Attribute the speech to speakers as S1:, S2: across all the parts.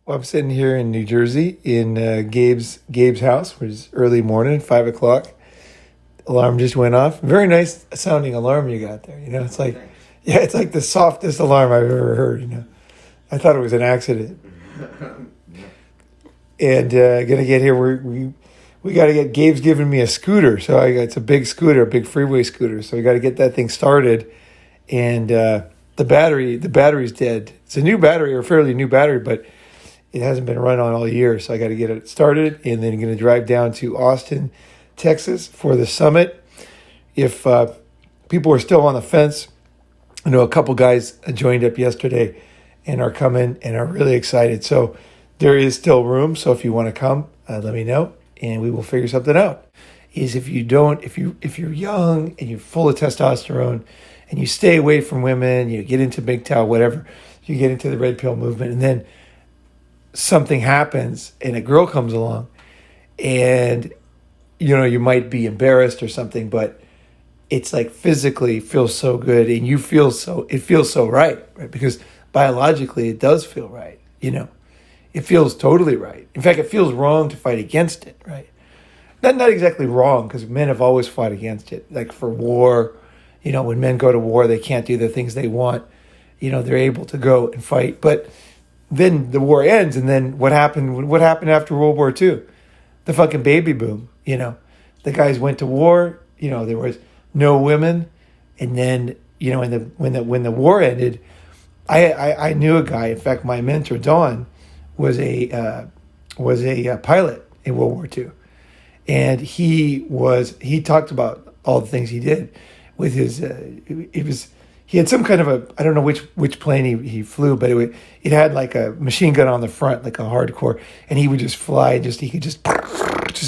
S1: Well, I'm sitting here in New Jersey in Gabe's house, which is early morning, 5 o'clock. Alarm just went off. Very nice sounding alarm you got there. It's like,
S2: Thanks.
S1: yeah, it's like the softest alarm I've ever heard. I thought it was an accident. And gonna get here. We got to get. Gabe's giving me a scooter, so it's a big scooter, a big freeway scooter. So we got to get that thing started. And the battery's dead. It's a new battery, or a fairly new battery, but it hasn't been run on all year, so I got to get it started, and then I'm going to drive down to Austin, Texas for the summit. If people are still on the fence, I know a couple guys joined up yesterday and are coming and are really excited. So there is still room. So if you want to come, let me know, and we will figure something out. If you're young and you're full of testosterone, and you stay away from women, you get into MGTOW, whatever, you get into the red pill movement, and then something happens and a girl comes along and you might be embarrassed or something, but it's like physically feels so good and it feels so right? Because biologically it does feel right. It feels totally right. In fact, it feels wrong to fight against it, right? Not exactly wrong, because men have always fought against it. Like for war, when men go to war, they can't do the things they want. They're able to go and fight, but then the war ends, and then what happened? What happened after World War II? The fucking baby boom. The guys went to war. There was no women, and then when the war ended, I knew a guy. In fact, my mentor Don was a pilot in World War II, and he talked about all the things he did with his. He had some kind of I don't know which plane he flew, but it had like a machine gun on the front, like a hardcore, and he would just fly, he could just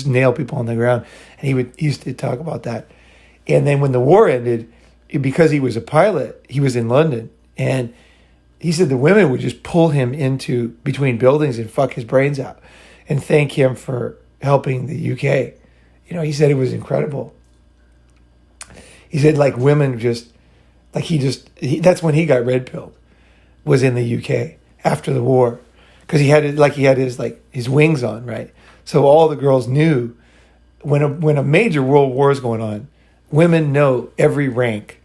S1: nail people on the ground, and he used to talk about that. And then when the war ended, because he was a pilot, he was in London, and he said the women would just pull him into between buildings and fuck his brains out, and thank him for helping the UK. He said it was incredible. He said like women just. Like that's when he got red pilled, was in the UK after the war, because he had his wings on, right? So all the girls knew when a major world war is going on, women know every rank.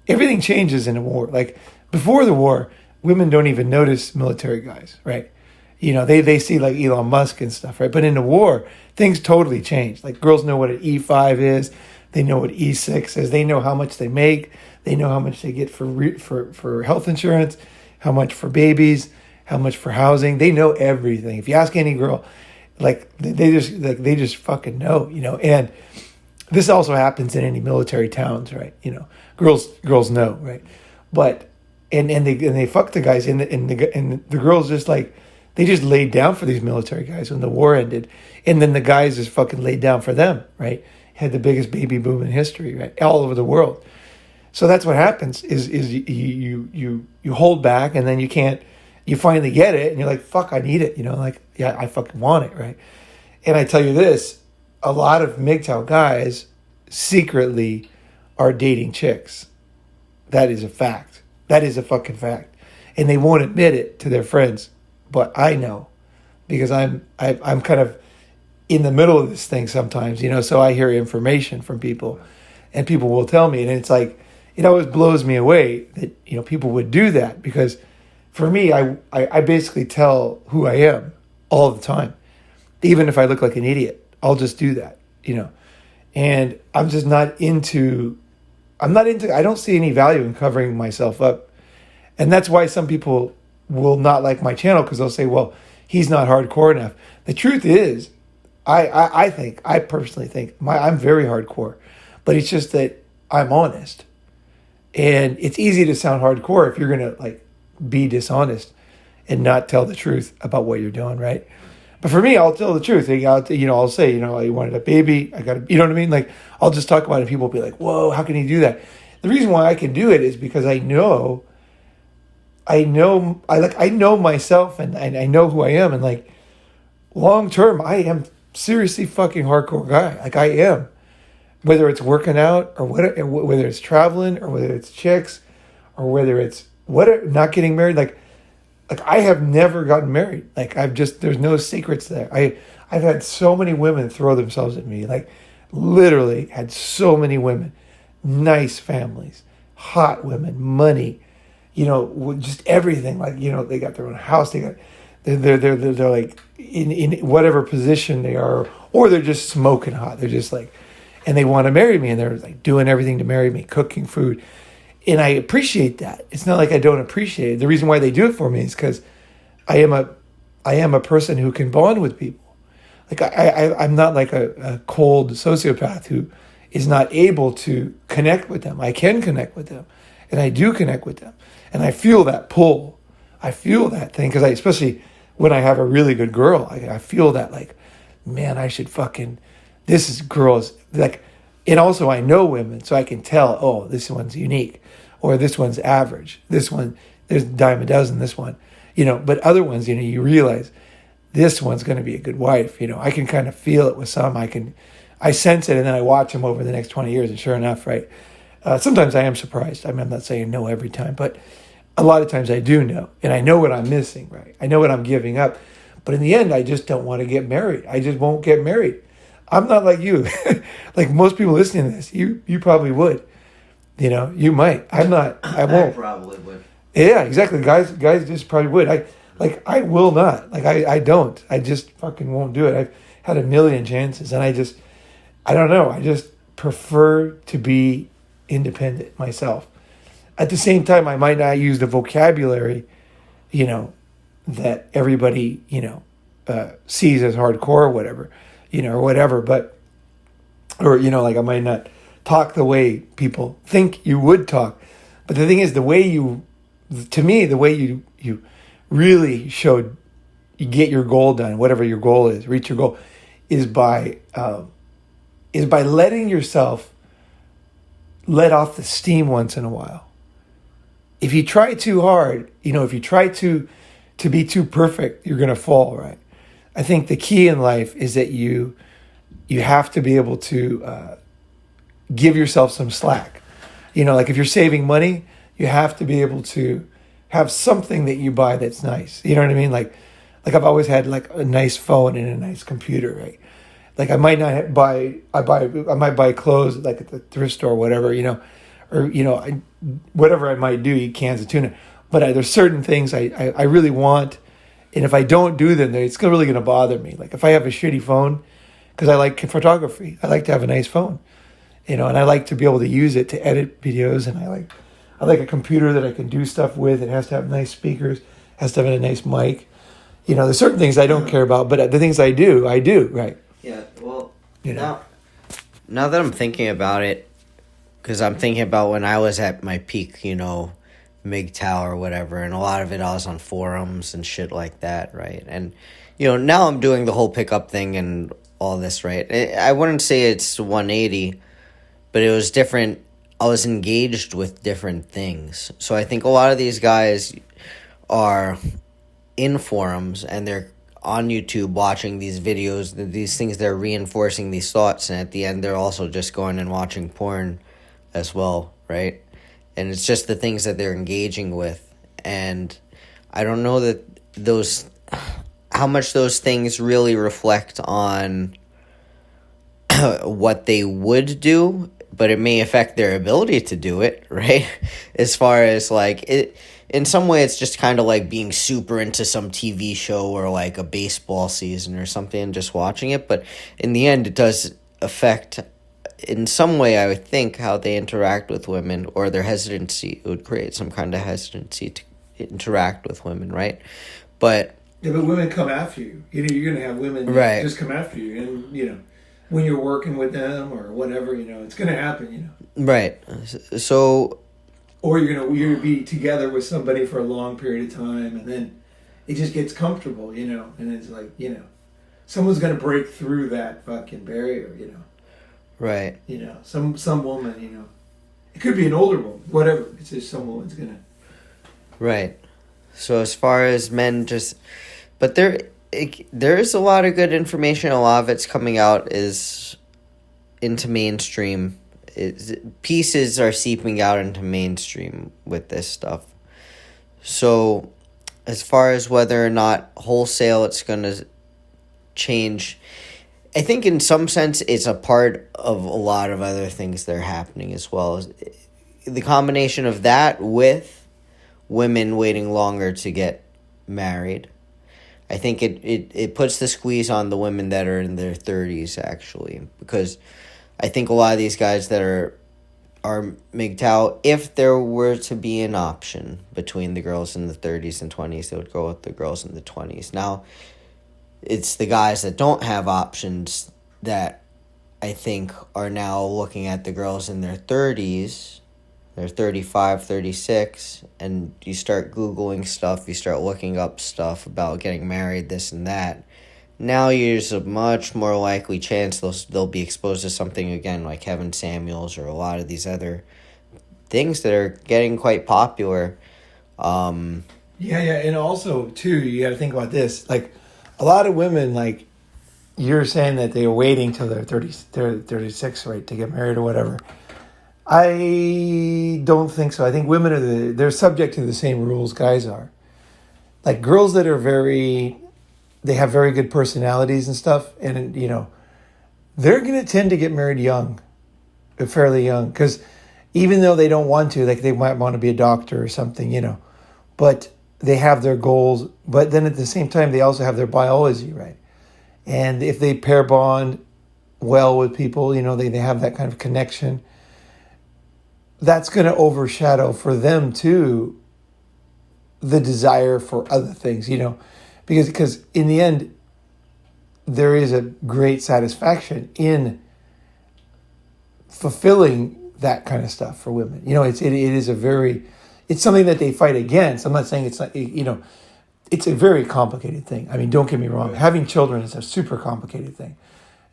S1: Everything changes in a war. Like before the war, women don't even notice military guys, right? They see like Elon Musk and stuff, right? But in the war, things totally change. Like girls know what an E5 is. They know what E6 is. They know how much they make. They know how much they get for health insurance, how much for babies, how much for housing. They know everything. If you ask any girl, they just fucking know, And this also happens in any military towns, right? Girls know, right? But and they fuck the guys, and the girls just they just laid down for these military guys when the war ended, and then the guys just fucking laid down for them, right? Had the biggest baby boom in history, right? All over the world. So that's what happens is you hold back, and then you finally get it, and you're like, fuck, I need it, yeah, I fucking want it, right? And I tell you this, a lot of MGTOW guys secretly are dating chicks. That is a fact. That is a fucking fact. And they won't admit it to their friends, but I know, because I'm kind of in the middle of this thing sometimes, so I hear information from people, and people will tell me, and it's like, it always blows me away that, people would do that, because for me, I basically tell who I am all the time. Even if I look like an idiot, I'll just do that, and I'm just I don't see any value in covering myself up. And that's why some people will not like my channel, because they'll say, well, he's not hardcore enough. The truth is, I personally think I'm very hardcore, but it's just that I'm honest. And it's easy to sound hardcore if you're going to be dishonest and not tell the truth about what you're doing, right? But for me, I'll tell the truth. I'll say, I wanted a baby. I got you know what I mean? I'll just talk about it, and people will be like, whoa, how can he do that? The reason why I can do it is because I know myself, and I know who I am, and long term, I am seriously fucking hardcore guy. I am. Whether it's working out, or whether it's traveling, or whether it's chicks, or whether it's not getting married. like I have never gotten married. Like there's no secrets there. I've had so many women throw themselves at me. Like literally had so many women, nice families, hot women, money, just everything. Like, they got their own house. They're like in whatever position they are, or they're just smoking hot. They're just like, and they want to marry me, and they're like doing everything to marry me, cooking food. And I appreciate that. It's not like I don't appreciate it. The reason why they do it for me is because I am a person who can bond with people. Like I'm not like a cold sociopath who is not able to connect with them. I can connect with them, and I do connect with them, and I feel that pull. I feel that thing because especially when I have a really good girl, I feel that like, man, I should this is girls like, and also I know women, so I can tell, oh, this one's unique, or this one's average. This one, there's a dime a dozen. This one, but other ones, you realize this one's going to be a good wife. I can kind of feel it with some. I sense it, and then I watch them over the next 20 years, and sure enough, right? Sometimes I am surprised. I mean, I'm not saying no every time, but a lot of times I do know, and I know what I'm missing, right? I know what I'm giving up. But in the end, I just don't want to get married. I just won't get married. I'm not like you. Like most people listening to this, you probably would. You might. I'm not. I won't.
S2: I probably would.
S1: Yeah, exactly. Guys just probably would. I will not. Like I don't. I just fucking won't do it. I've had a million chances, and I don't know. I just prefer to be independent myself. At the same time, I might not use the vocabulary, that everybody, sees as hardcore or whatever, but, or, like I might not talk the way people think you would talk. But the thing is, the way you really showed you get your goal done, whatever your goal is, reach your goal, is by letting yourself let off the steam once in a while. If you try too hard, if you try to be too perfect, you're going to fall, right? I think the key in life is that you have to be able to give yourself some slack. Like if you're saving money, you have to be able to have something that you buy that's nice. You know what I mean? Like I've always had like a nice phone and a nice computer, right? Like I might not I might buy clothes like at the thrift store, or whatever, or whatever I might do, eat cans of tuna. But there's certain things I really want, and if I don't do them, it's really going to bother me. Like if I have a shitty phone, because I like photography, I like to have a nice phone, and I like to be able to use it to edit videos, and I like a computer that I can do stuff with. It has to have nice speakers, has to have a nice mic. There's certain things I don't care about, but the things I do, right?
S2: Yeah, well, now that I'm thinking about it, because I'm thinking about when I was at my peak, MGTOW or whatever, and a lot of it I was on forums and shit like that, right? And, now I'm doing the whole pickup thing and all this, right? I wouldn't say it's 180, but it was different. I was engaged with different things. So I think a lot of these guys are in forums and they're on YouTube watching these videos, these things, they're reinforcing these thoughts, and at the end they're also just going and watching porn as well, right? And it's just the things that they're engaging with, and I don't know that how much those things really reflect on what they would do, but it may affect their ability to do it, right? As far as like it, in some way, it's just kind of like being super into some TV show or like a baseball season or something and just watching it. But in the end, it does affect, in some way, I would think, how they interact with women, or their hesitancy. It would create some kind of hesitancy to interact with women, right? But
S1: women come after you. You're going to have women
S2: right.
S1: just come after you. And, when you're working with them or whatever, it's going to happen,
S2: Right. So...
S1: Or you're gonna be together with somebody for a long period of time, and then it just gets comfortable, and it's like, someone's gonna break through that fucking barrier,
S2: Right.
S1: Some woman, it could be an older woman, whatever. It's just some woman's gonna.
S2: Right. So as far as men, but there is a lot of good information. A lot of it's coming out is into mainstream. Pieces are seeping out into mainstream with this stuff. So as far as whether or not wholesale it's going to change, I think in some sense it's a part of a lot of other things that are happening as well. The combination of that with women waiting longer to get married, I think it puts the squeeze on the women that are in their 30s, actually, because I think a lot of these guys that are MGTOW, if there were to be an option between the girls in the 30s and 20s, they would go with the girls in the 20s. Now, it's the guys that don't have options that I think are now looking at the girls in their 30s. They're 35, 36, and you start Googling stuff, you start looking up stuff about getting married, this and that. Now there's a much more likely chance they'll be exposed to something again like Kevin Samuels or a lot of these other things that are getting quite popular.
S1: Yeah, and also too, you got to think about this. Like, a lot of women, like you're saying that they are waiting till they're 36, right, to get married or whatever. I don't think so. I think women they're subject to the same rules guys are. Like, girls that are they have very good personalities and stuff, and they're going to tend to get married young, fairly young, because even though they don't want to, like they might want to be a doctor or something, but they have their goals. But then at the same time, they also have their biology, right? And if they pair bond well with people, they have that kind of connection. That's going to overshadow for them too the desire for other things, because in the end, there is a great satisfaction in fulfilling that kind of stuff for women. It is it's something that they fight against. I'm not saying it's not, it's a very complicated thing. I mean, don't get me wrong. Right. Having children is a super complicated thing.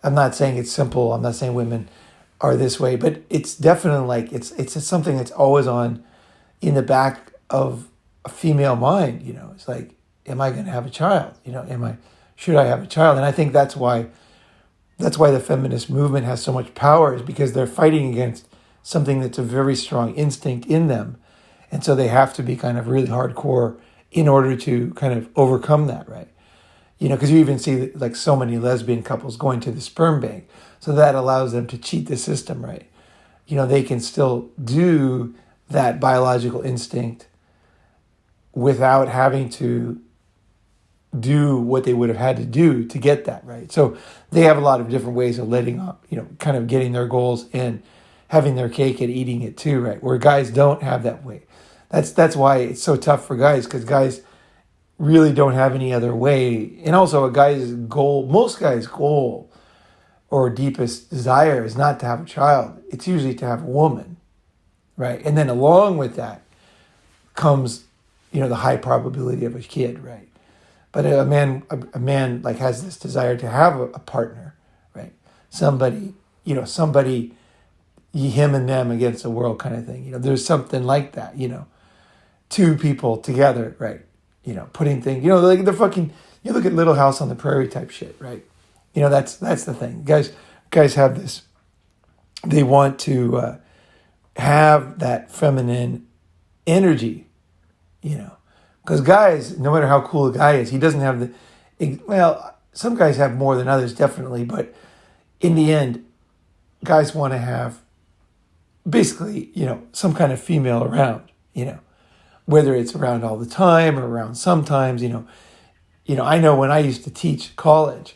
S1: I'm not saying it's simple. I'm not saying women are this way, but it's definitely like it's something that's always on in the back of a female mind. It's like, am I going to have a child? Should I have a child? And I think that's why the feminist movement has so much power, is because they're fighting against something that's a very strong instinct in them, and so they have to be kind of really hardcore in order to kind of overcome that, right? Because you even see like so many lesbian couples going to the sperm bank. So that allows them to cheat the system, right? They can still do that biological instinct without having to do what they would have had to do to get that, right? So they have a lot of different ways of letting up, kind of getting their goals and having their cake and eating it too, right? Where guys don't have that way. That's why it's so tough for guys, because guys really don't have any other way. And also most guys' goal or deepest desire is not to have a child. It's usually to have a woman, right? And then along with that comes, the high probability of a kid, right? But a man like has this desire to have a partner, right? Somebody, him and them against the world kind of thing. There's something like that, two people together, right? Putting things, like the fucking, you look at Little House on the Prairie type shit, right? That's the thing. Guys have this, they want to have that feminine energy, because guys, no matter how cool a guy is, he doesn't have some guys have more than others, definitely, but in the end, guys want to have basically, some kind of female around, whether it's around all the time or around sometimes, I know when I used to teach college,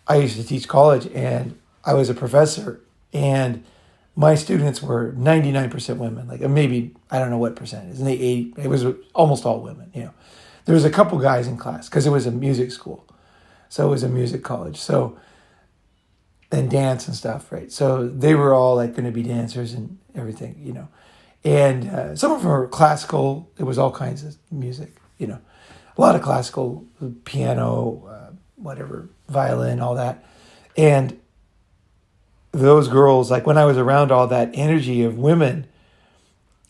S1: and I was a professor, and my students were 99% women, like maybe, I don't know what percent, isn't it 80? It was almost all women, There was a couple guys in class because it was a music school. So it was a music college. So, and dance and stuff, right? So they were all like going to be dancers and everything, And some of them were classical. It was all kinds of music, A lot of classical, piano, whatever, violin, all that. And those girls, like when I was around all that energy of women,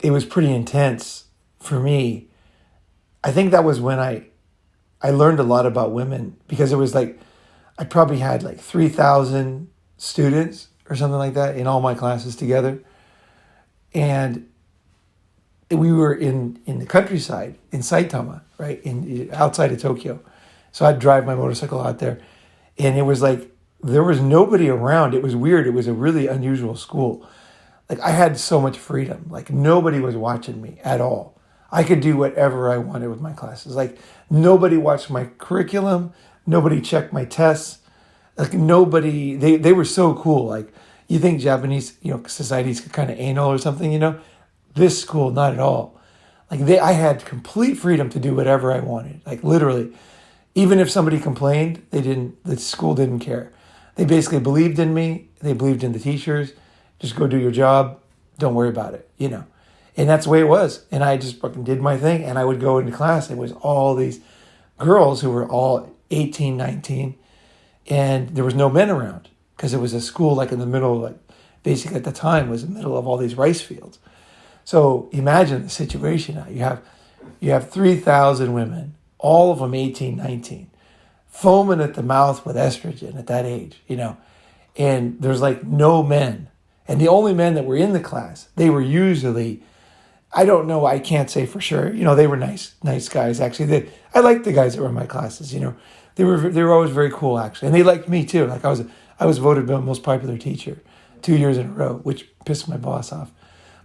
S1: it was pretty intense for me. I think that was when I learned a lot about women, because it was like, I probably had like 3,000 students or something like that in all my classes together. And we were in the countryside in Saitama, right, outside of Tokyo. So I'd drive my motorcycle out there, and it was like there was nobody around. It was weird. It was a really unusual school. Like I had so much freedom. Like nobody was watching me at all. I could do whatever I wanted with my classes. Like nobody watched my curriculum. Nobody checked my tests. Like nobody, they were so cool. Like you think Japanese, societies kind of anal or something, This school, not at all. Like I had complete freedom to do whatever I wanted. Like literally, even if somebody complained, the school didn't care. They basically believed in me. They believed in the teachers. Just go do your job. Don't worry about it, And that's the way it was. And I just fucking did my thing. And I would go into class. It was all these girls who were all 18, 19. And there was no men around because it was a school like in the middle, like basically at the time was in the middle of all these rice fields. So imagine the situation now. You have 3,000 women, all of them 18, 19, foaming at the mouth with estrogen at that age, And there's like no men. And the only men that were in the class, they were usually, I don't know, I can't say for sure. They were nice guys actually. I liked the guys that were in my classes, They were always very cool actually. And they liked me too. Like I was voted the most popular teacher 2 years in a row, which pissed my boss off.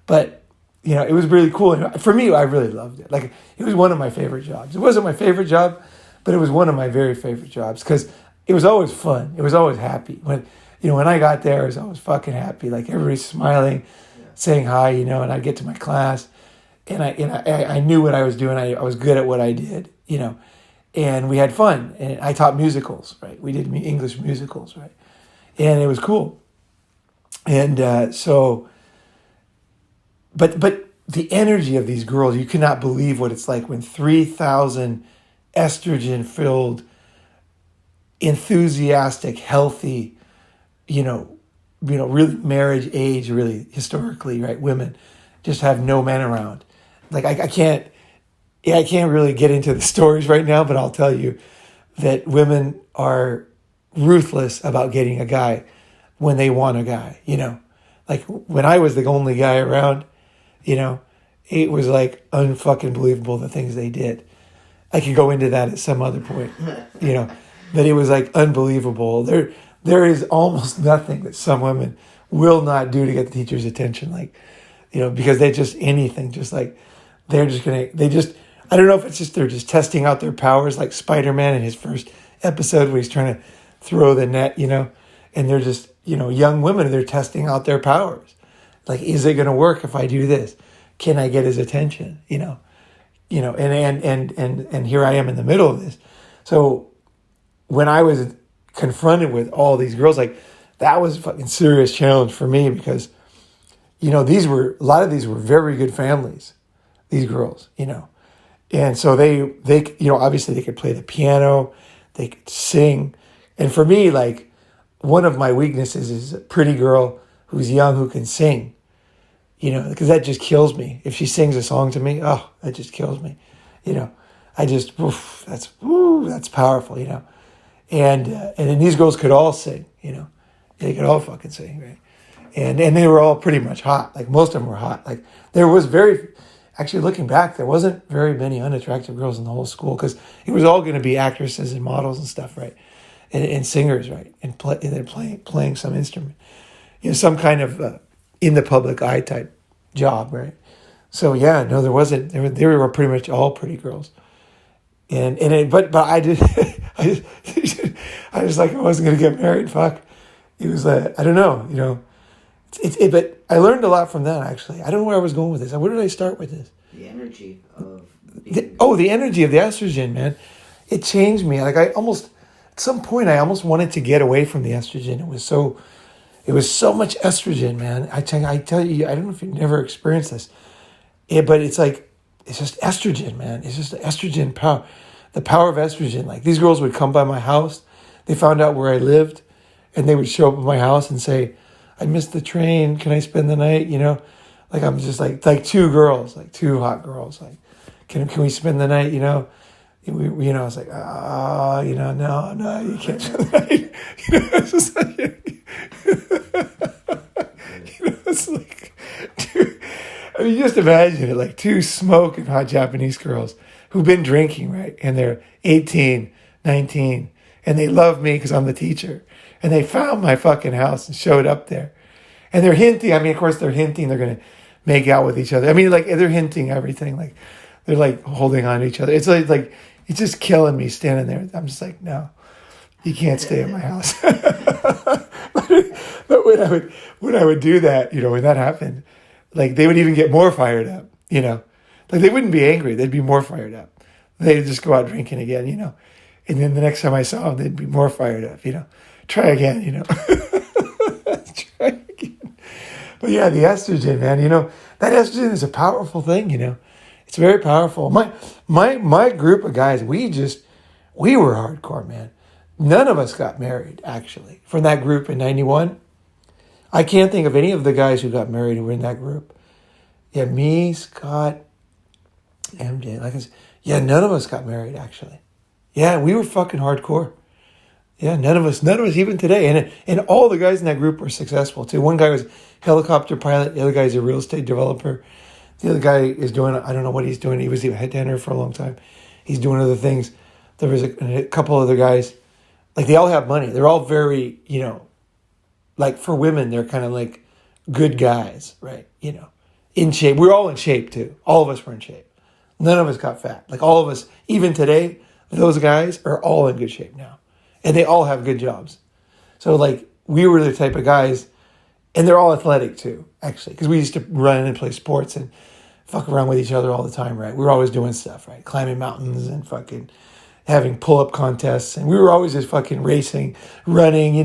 S1: But it was really cool. And for me, I really loved it. Like it was one of my favorite jobs. It wasn't my favorite job, but it was one of my very favorite jobs because it was always fun. It was always happy. When I got there, I was always fucking happy. Like everybody's smiling, saying hi, and I'd get to my class and I knew what I was doing. I was good at what I did, and we had fun. And I taught musicals, right? We did English musicals, right? And it was cool. And but the energy of these girls, you cannot believe what it's like when 3,000 estrogen-filled, enthusiastic, healthy, really marriage age, really historically, right? Women just have no men around. Like I can't really get into the stories right now, but I'll tell you that women are ruthless about getting a guy when they want a guy, Like when I was the only guy around, it was like unfucking believable the things they did. I could go into that at some other point, but it was like unbelievable. There is almost nothing that some women will not do to get the teacher's attention. Like, because they just anything, just like I don't know if it's just, they're just testing out their powers like Spider-Man in his first episode where he's trying to throw the net, and they're just, young women, they're testing out their powers. Like, is it going to work if I do this? Can I get his attention? And here I am in the middle of this. So when I was confronted with all these girls, like that was a fucking serious challenge for me because, a lot of these were very good families, these girls, and so they obviously they could play the piano, they could sing. And for me, like one of my weaknesses is a pretty girl who's young, who can sing, because that just kills me. If she sings a song to me, oh, that just kills me. That's powerful, And then these girls could all sing, they could all fucking sing, right? And they were all pretty much hot. Like most of them were hot. Like there was actually looking back, there wasn't very many unattractive girls in the whole school because it was all going to be actresses and models and stuff, right? And singers, right? And they're playing some instrument, some kind of in the public eye type job, right? So yeah, no, there wasn't. They were pretty much all pretty girls. But I did. I was like, I wasn't gonna get married. Fuck. It was I don't know. But I learned a lot from that actually. I don't know where I was going with this. Where did I start with this?
S2: The energy of
S1: the energy of the estrogen, man. It changed me. Like at some point, I almost wanted to get away from the estrogen. It was so much estrogen, man. I tell you, I don't know if you've never experienced this, but it's like. It's just estrogen, man. It's just the estrogen power, the power of estrogen. Like these girls would come by my house. They found out where I lived and they would show up at my house and say, I missed the train. Can I spend the night? Like I'm just like two girls, like two hot girls. Like, can we spend the night? I was like, no, you can't spend the night. It's just like, it's like, dude. I mean, just imagine it, like two smoking hot Japanese girls who've been drinking, right? And they're 18, 19, and they love me because I'm the teacher. And they found my fucking house and showed up there. And they're hinting, I mean, of course they're hinting they're going to make out with each other. I mean, like, they're hinting everything. Like, they're like holding on to each other. It's like it's just killing me standing there. I'm just like, no, you can't stay at my house. But when I would do that, when that happened, like, they would even get more fired up, Like, they wouldn't be angry. They'd be more fired up. They'd just go out drinking again, And then the next time I saw them, they'd be more fired up, Try again, Try again. But yeah, the estrogen, man, that estrogen is a powerful thing, It's very powerful. My group of guys, we were hardcore, man. None of us got married, actually, from that group in 91. I can't think of any of the guys who got married who were in that group. Yeah, me, Scott, MJ, like I said, yeah, none of us got married, actually. Yeah, we were fucking hardcore. Yeah, none of us, even today. And all the guys in that group were successful, too. One guy was a helicopter pilot. The other guy's a real estate developer. The other guy is doing, I don't know what he's doing. He was a headhunter for a long time. He's doing other things. There was a couple other guys. Like, they all have money. They're all very, like, for women, they're kind of like good guys, right? In shape. We're all in shape, too. All of us were in shape. None of us got fat. Like, all of us, even today, those guys are all in good shape now. And they all have good jobs. So, like, we were the type of guys, and they're all athletic, too, actually. Because we used to run and play sports and fuck around with each other all the time, right? We were always doing stuff, right? Climbing mountains and fucking having pull-up contests. And we were always just fucking racing, running,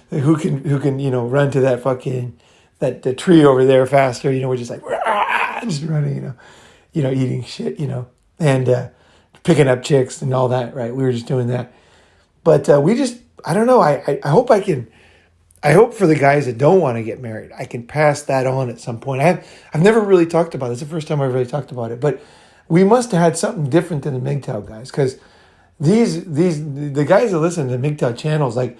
S1: who can run to that fucking, the tree over there faster. We're just like, just running, eating shit, and picking up chicks and all that, right? We were just doing that. But I don't know. I hope I hope for the guys that don't want to get married, I can pass that on at some point. I've never really talked about it. It's the first time I've really talked about it. But we must have had something different than the MGTOW guys, because the guys that listen to the MGTOW channels, like,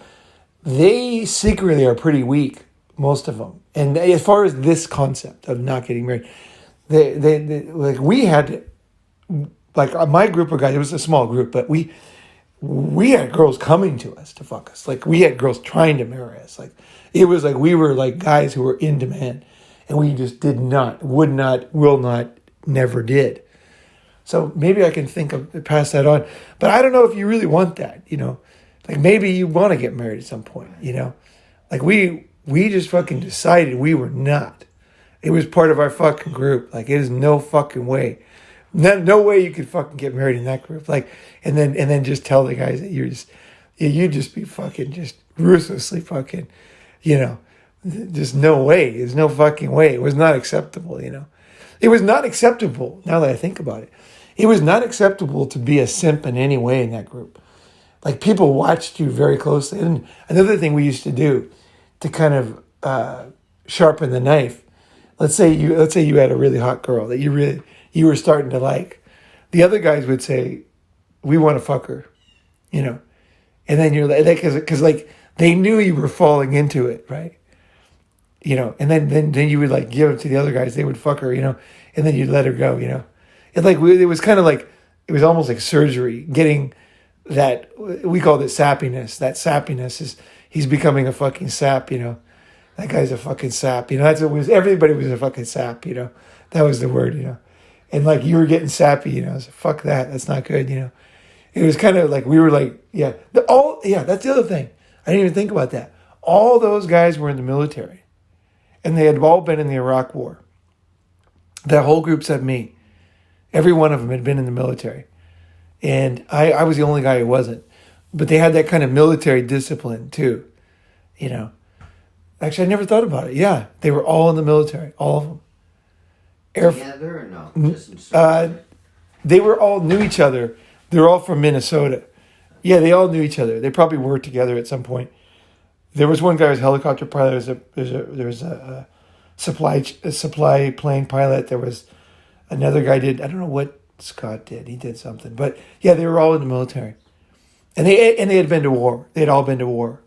S1: they secretly are pretty weak, most of them. And as far as this concept of not getting married, they like, we had, like, my group of guys, it was a small group, but we had girls coming to us to fuck us. Like, we had girls trying to marry us. Like, it was like we were like guys who were in demand, and we just did not, would not, will not, never did. So maybe I can pass that on. But I don't know if you really want that, Like, maybe you want to get married at some point, Like, we just fucking decided we were not. It was part of our fucking group. Like, it is no fucking way. No way you could fucking get married in that group. Like, and then just tell the guys that you'd just be fucking just ruthlessly fucking, just no way. There's no fucking way. It was not acceptable, It was not acceptable, now that I think about it. It was not acceptable to be a simp in any way in that group. Like, people watched you very closely. And another thing we used to do to kind of sharpen the knife, let's say you had a really hot girl that you were starting to like. The other guys would say, we want to fuck her, And then you're like, because like, they knew you were falling into it, right? And then you would, like, give it to the other guys. They would fuck her, and then you'd let her go, And like, it was kind of like, it was almost like surgery, getting that, we called it sappiness. That sappiness is, he's becoming a fucking sap, That guy's a fucking sap, That's what it was. Everybody was a fucking sap, That was the word, And like, you were getting sappy, So fuck that. That's not good, It was kind of like, we were like, yeah. That's the other thing. I didn't even think about that. All those guys were in the military. And they had all been in the Iraq War. That whole group except me. Every one of them had been in the military. And I was the only guy who wasn't. But they had that kind of military discipline too. Actually, I never thought about it. Yeah, they were all in the military. All of them.
S2: Together or no? Just
S1: they were all knew each other. They're all from Minnesota. Yeah, they all knew each other. They probably worked together at some point. There was one guy who was a helicopter pilot. There was a supply plane pilot. There was another guy I don't know what Scott did. He did something. But yeah, they were all in the military. And they had been to war. They had all been to war.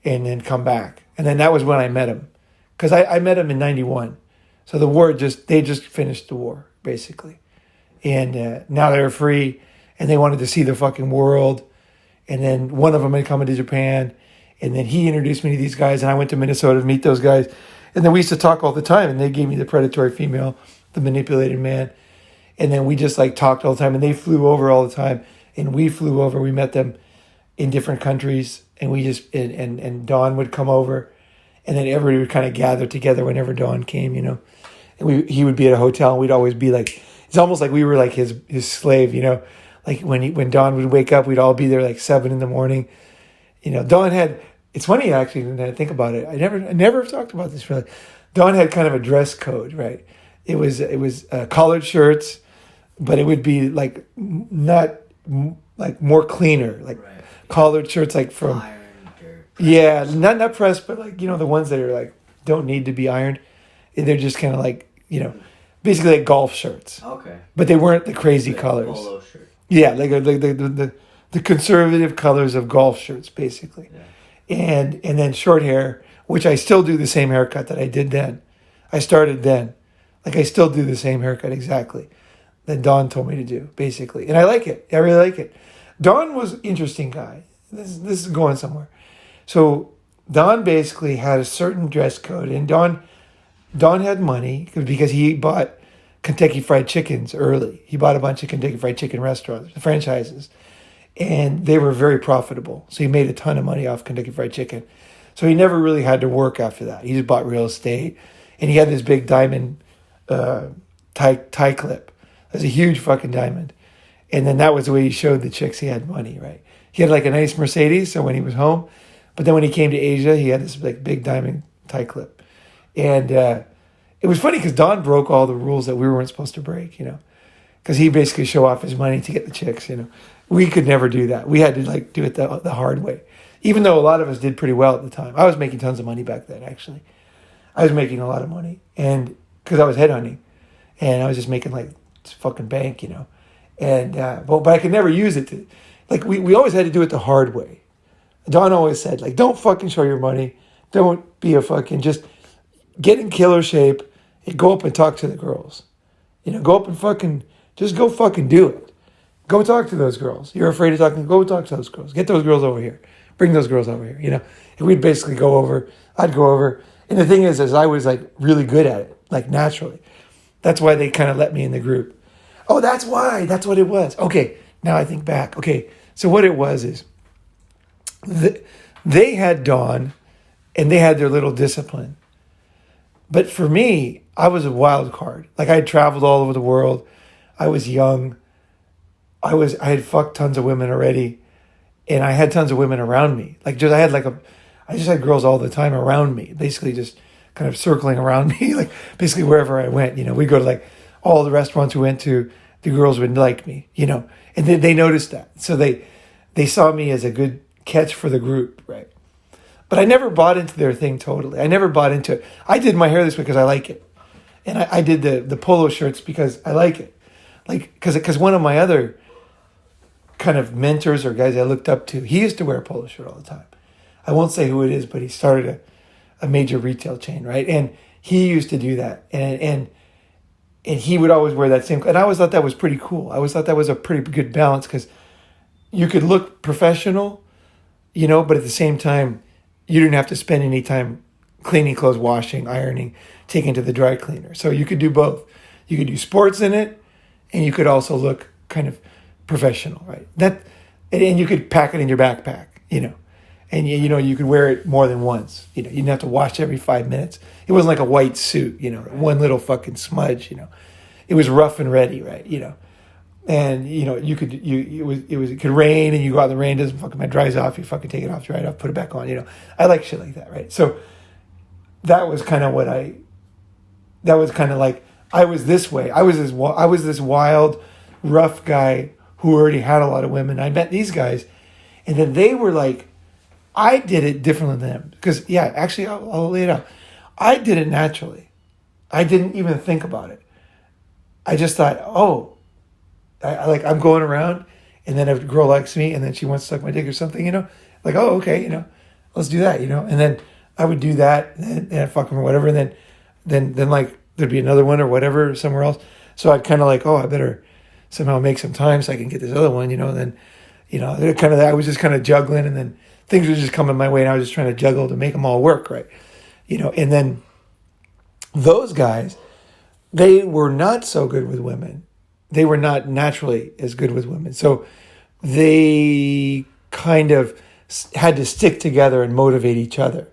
S1: And then come back. And then that was when I met him. Because I met him in 91. So the war they just finished the war, basically. And now they're free, and they wanted to see the fucking world. And then one of them had come into Japan, and then he introduced me to these guys, and I went to Minnesota to meet those guys. And then we used to talk all the time, and they gave me the predatory female, the manipulated man. And then we just like talked all the time, and they flew over all the time, and we flew over. We met them in different countries, and we just, and Dawn would come over, and then everybody would kind of gather together whenever Dawn came, you know. And he would be at a hotel, and we'd always be like, it's almost like we were like his slave, you know. Like when Dawn would wake up, we'd all be there like 7 a.m. You know, Dawn had, it's funny actually when I think about it. I never talked about this really. Dawn had kind of a dress code, right? It was collared shirts, but it would be like not like more cleaner, like right. Collared shirts like from ironed or not pressed, but like, you know, the ones that are like don't need to be ironed. They're just kind of like, you know, basically like golf shirts. Okay. But they weren't the crazy like colors. Polo shirt. Yeah, like the conservative colors of golf shirts, basically. Yeah. And then short hair, which I still do the same haircut that I did then. I started then. Like I still do the same haircut exactly that Dawn told me to do, basically. And I like it. I really like it. Dawn was an interesting guy. This is going somewhere. So Dawn basically had a certain dress code, and Dawn had money because he bought Kentucky Fried Chickens early. He bought a bunch of Kentucky Fried Chicken restaurants, franchises, and they were very profitable. So he made a ton of money off Kentucky Fried Chicken. So he never really had to work after that. He just bought real estate, and he had this big diamond tie clip. It was a huge fucking diamond. And then that was the way he showed the chicks he had money, right? He had like a nice Mercedes, so when he was home, but then when he came to Asia, he had this like big diamond tie clip. And it was funny because Don broke all the rules that we weren't supposed to break, you know, because he basically show off his money to get the chicks, you know. We could never do that. We had to like do it the hard way, even though a lot of us did pretty well at the time. I was making tons of money back then, actually. I was making a lot of money, and because I was headhunting, and I was just making like fucking bank, you know. And but I could never use it to, like we always had to do it the hard way. Don always said, like, don't fucking show your money. Don't be a fucking, just get in killer shape and go up and talk to the girls. You know, go up and fucking, just go fucking do it. Go talk to those girls. You're afraid of talking, go talk to those girls. Get those girls over here. Bring those girls over here, you know. And we'd basically go over, I'd go over. And the thing is I was like really good at it, like naturally. That's why they kind of let me in the group. Oh, that's why. That's what it was. Okay, now I think back. Okay, so what it was is they had Dawn and they had their little discipline. But for me, I was a wild card. Like I had traveled all over the world. I was young. I had fucked tons of women already. And I had tons of women around me. I just had girls all the time around me, basically just kind of circling around me, like basically wherever I went, you know, we'd go to like all the restaurants we went to, the girls would like me, you know, and they noticed that. So they saw me as a good catch for the group, right? But I never bought into their thing totally. I never bought into it. I did my hair this way because I like it. And I did the polo shirts because I like it. Like, because one of my other kind of mentors or guys I looked up to, he used to wear a polo shirt all the time. I won't say who it is, but he started a major retail chain, right? And he used to do that. And he would always wear that same, and I always thought that was pretty cool. I always thought that was a pretty good balance because you could look professional, you know, but at the same time, you didn't have to spend any time cleaning clothes, washing, ironing, taking to the dry cleaner. So you could do both. You could do sports in it, and you could also look kind of professional, right? And you could pack it in your backpack, you know. And, you know, you could wear it more than once. You know, you didn't have to wash every 5 minutes. It wasn't like a white suit, you know, one little fucking smudge, you know. It was rough and ready, right, you know. And, you know, it could rain and you go out in the rain, doesn't fucking, it dries off, you fucking take it off, dry it off, put it back on, you know. I like shit like that, right? So that was kind of like, I was this way. I was this wild, rough guy who already had a lot of women. I met these guys, and then they were like, I did it differently than them. Because, yeah, actually, I'll lay it out. I did it naturally. I didn't even think about it. I just thought, I'm going around, and then a girl likes me, and then she wants to suck my dick or something, you know? Like, oh, okay, you know, let's do that, you know? And then I would do that, and I'd fuck them or whatever, and then like, there'd be another one or whatever somewhere else. So I'd kind of like, I better somehow make some time so I can get this other one, and then, I was just kind of juggling, and then things were just coming my way, and I was just trying to juggle to make them all work, right? And then those guys, they were not so good with women. They were not naturally as good with women. So they kind of had to stick together and motivate each other.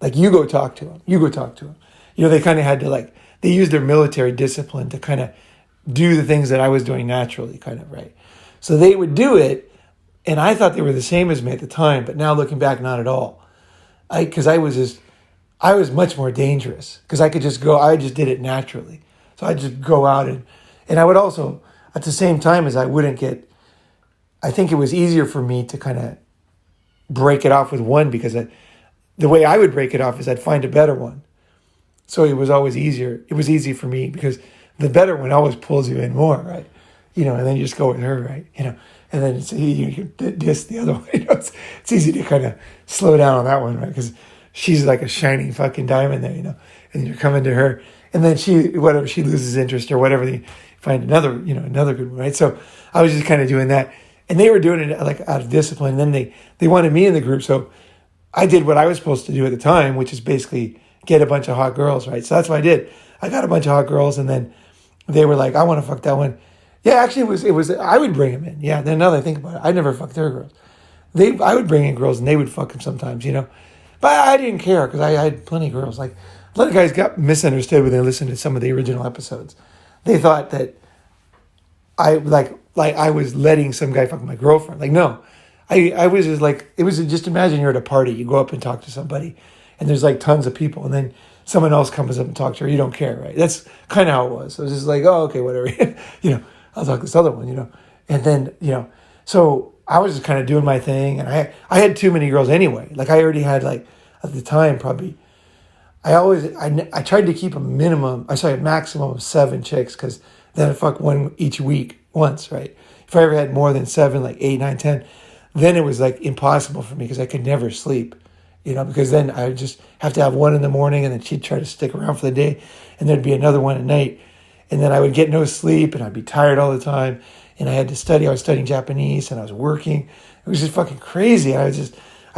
S1: Like, you go talk to him. You go talk to him. They kind of had to, they used their military discipline to kind of do the things that I was doing naturally, kind of, right? So they would do it, and I thought they were the same as me at the time, but now looking back, not at all. Because I was much more dangerous, because I just did it naturally. So I'd just go out, and I would also, at the same time as I think it was easier for me to kind of break it off with one, because the way I would break it off is I'd find a better one. So it was always easier. It was easy for me because the better one always pulls you in more, right? And then you just go with her, right? And then you diss the other one. It's easy to kind of slow down on that one, right? Because she's like a shiny fucking diamond there, and then you're coming to her, and then she loses interest or whatever, you find another good one, right? So I was just kind of doing that, and they were doing it out of discipline. And then they wanted me in the group, so I did what I was supposed to do at the time, which is basically get a bunch of hot girls, right? So that's what I did. I got a bunch of hot girls, and then they were like, I want to fuck that one. Yeah, actually, it was I would bring them in. Yeah, then now that I think about it, I never fucked their girls. I would bring in girls, and they would fuck them sometimes, But I didn't care, because I had plenty of girls. Like, a lot of guys got misunderstood when they listened to some of the original episodes. They thought that I was letting some guy fuck my girlfriend. Like, no. I was just just imagine you're at a party, you go up and talk to somebody, and there's tons of people, and then someone else comes up and talks to her, you don't care, right? That's kind of how it was. So it was just oh, okay, whatever. I'll talk to this other one, And then, so I was just kind of doing my thing, and I had too many girls anyway. I already had, at the time, probably, I tried to keep a maximum of 7 chicks, because then I'd fuck one each week once, right? If I ever had more than 7, 8, 9, 10, then it was impossible for me, because I could never sleep, because then I would just have to have one in the morning, and then she'd try to stick around for the day, and there'd be another one at night, and then I would get no sleep, and I'd be tired all the time, and I had to study. I was studying Japanese, and I was working. It was just fucking crazy. I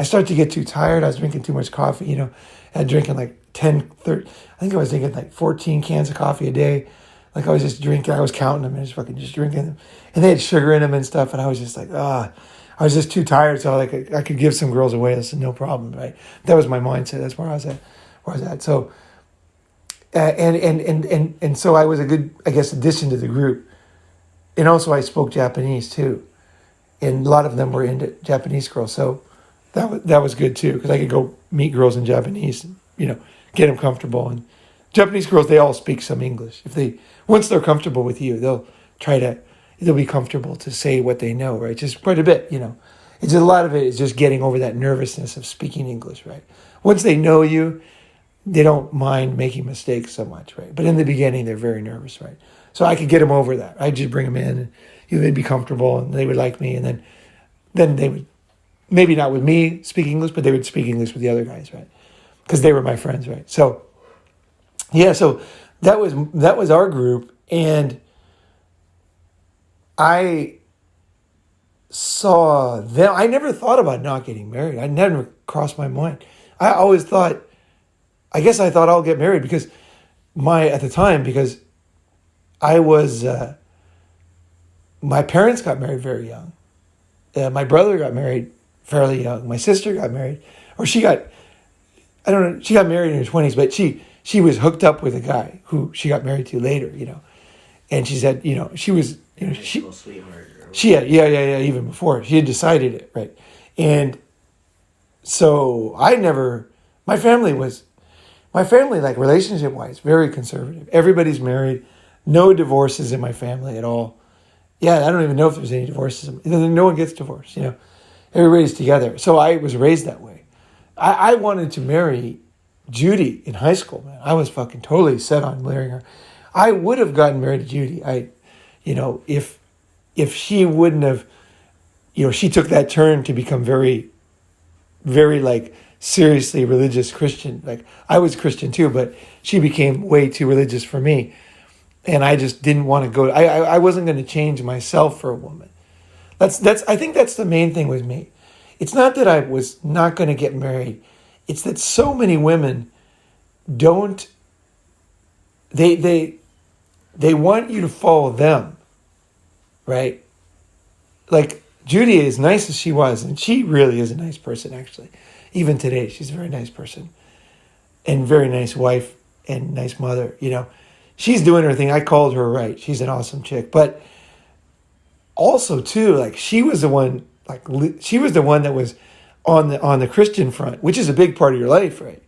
S1: started to get too tired. I was drinking too much coffee, I was drinking 10, 30, I think I was drinking 14 cans of coffee a day. I was just drinking, I was counting them, and just drinking them, and they had sugar in them and stuff, and I was just I was just too tired, so I could give some girls away. I said, no problem, right? That was my mindset. That's where I was at. So, and so I was a good, I guess, addition to the group. And also I spoke Japanese too, and a lot of them were into Japanese girls. So that was good too, because I could go meet girls in Japanese, and, get them comfortable. And Japanese girls, they all speak some English. Once they're comfortable with you, they'll be comfortable to say what they know, right? Just quite a bit, It's just, a lot of it is just getting over that nervousness of speaking English, right? Once they know you, they don't mind making mistakes so much, right? But in the beginning, they're very nervous, right? So I could get them over that. I'd just bring them in, and they'd be comfortable, and they would like me, and then they would, maybe not with me speak English, but they would speak English with the other guys, right? Because they were my friends, right? So, yeah, so that was our group, and I saw them. I never thought about not getting married. I never crossed my mind. I always thought, I guess I thought I'll get married because at the time, because I was, my parents got married very young. My brother got married fairly young. My sister got married, she got married in her 20s, but she was hooked up with a guy who she got married to later, and she said, she was, she had, even before she had decided it, right? And so my family, relationship wise, very conservative. Everybody's married, no divorces in my family at all. Yeah, I don't even know if there's any divorces. No one gets divorced, Everybody's together. So I was raised that way. I wanted to marry Judy in high school, man. I was fucking totally set on marrying her. I would have gotten married to Judy. If she wouldn't have, she took that turn to become very, very seriously religious Christian. I was Christian too, but she became way too religious for me. And I just didn't want to go. I wasn't going to change myself for a woman. I think that's the main thing with me. It's not that I was not going to get married. It's that so many women don't, they want you to follow them, right? Like Judy, as nice as she was, and she really is a nice person, actually. Even today, she's a very nice person and very nice wife and nice mother, you know. She's doing her thing. I called her right. She's an awesome chick. But also, too, like she was the one, that was on the Christian front, which is a big part of your life, right?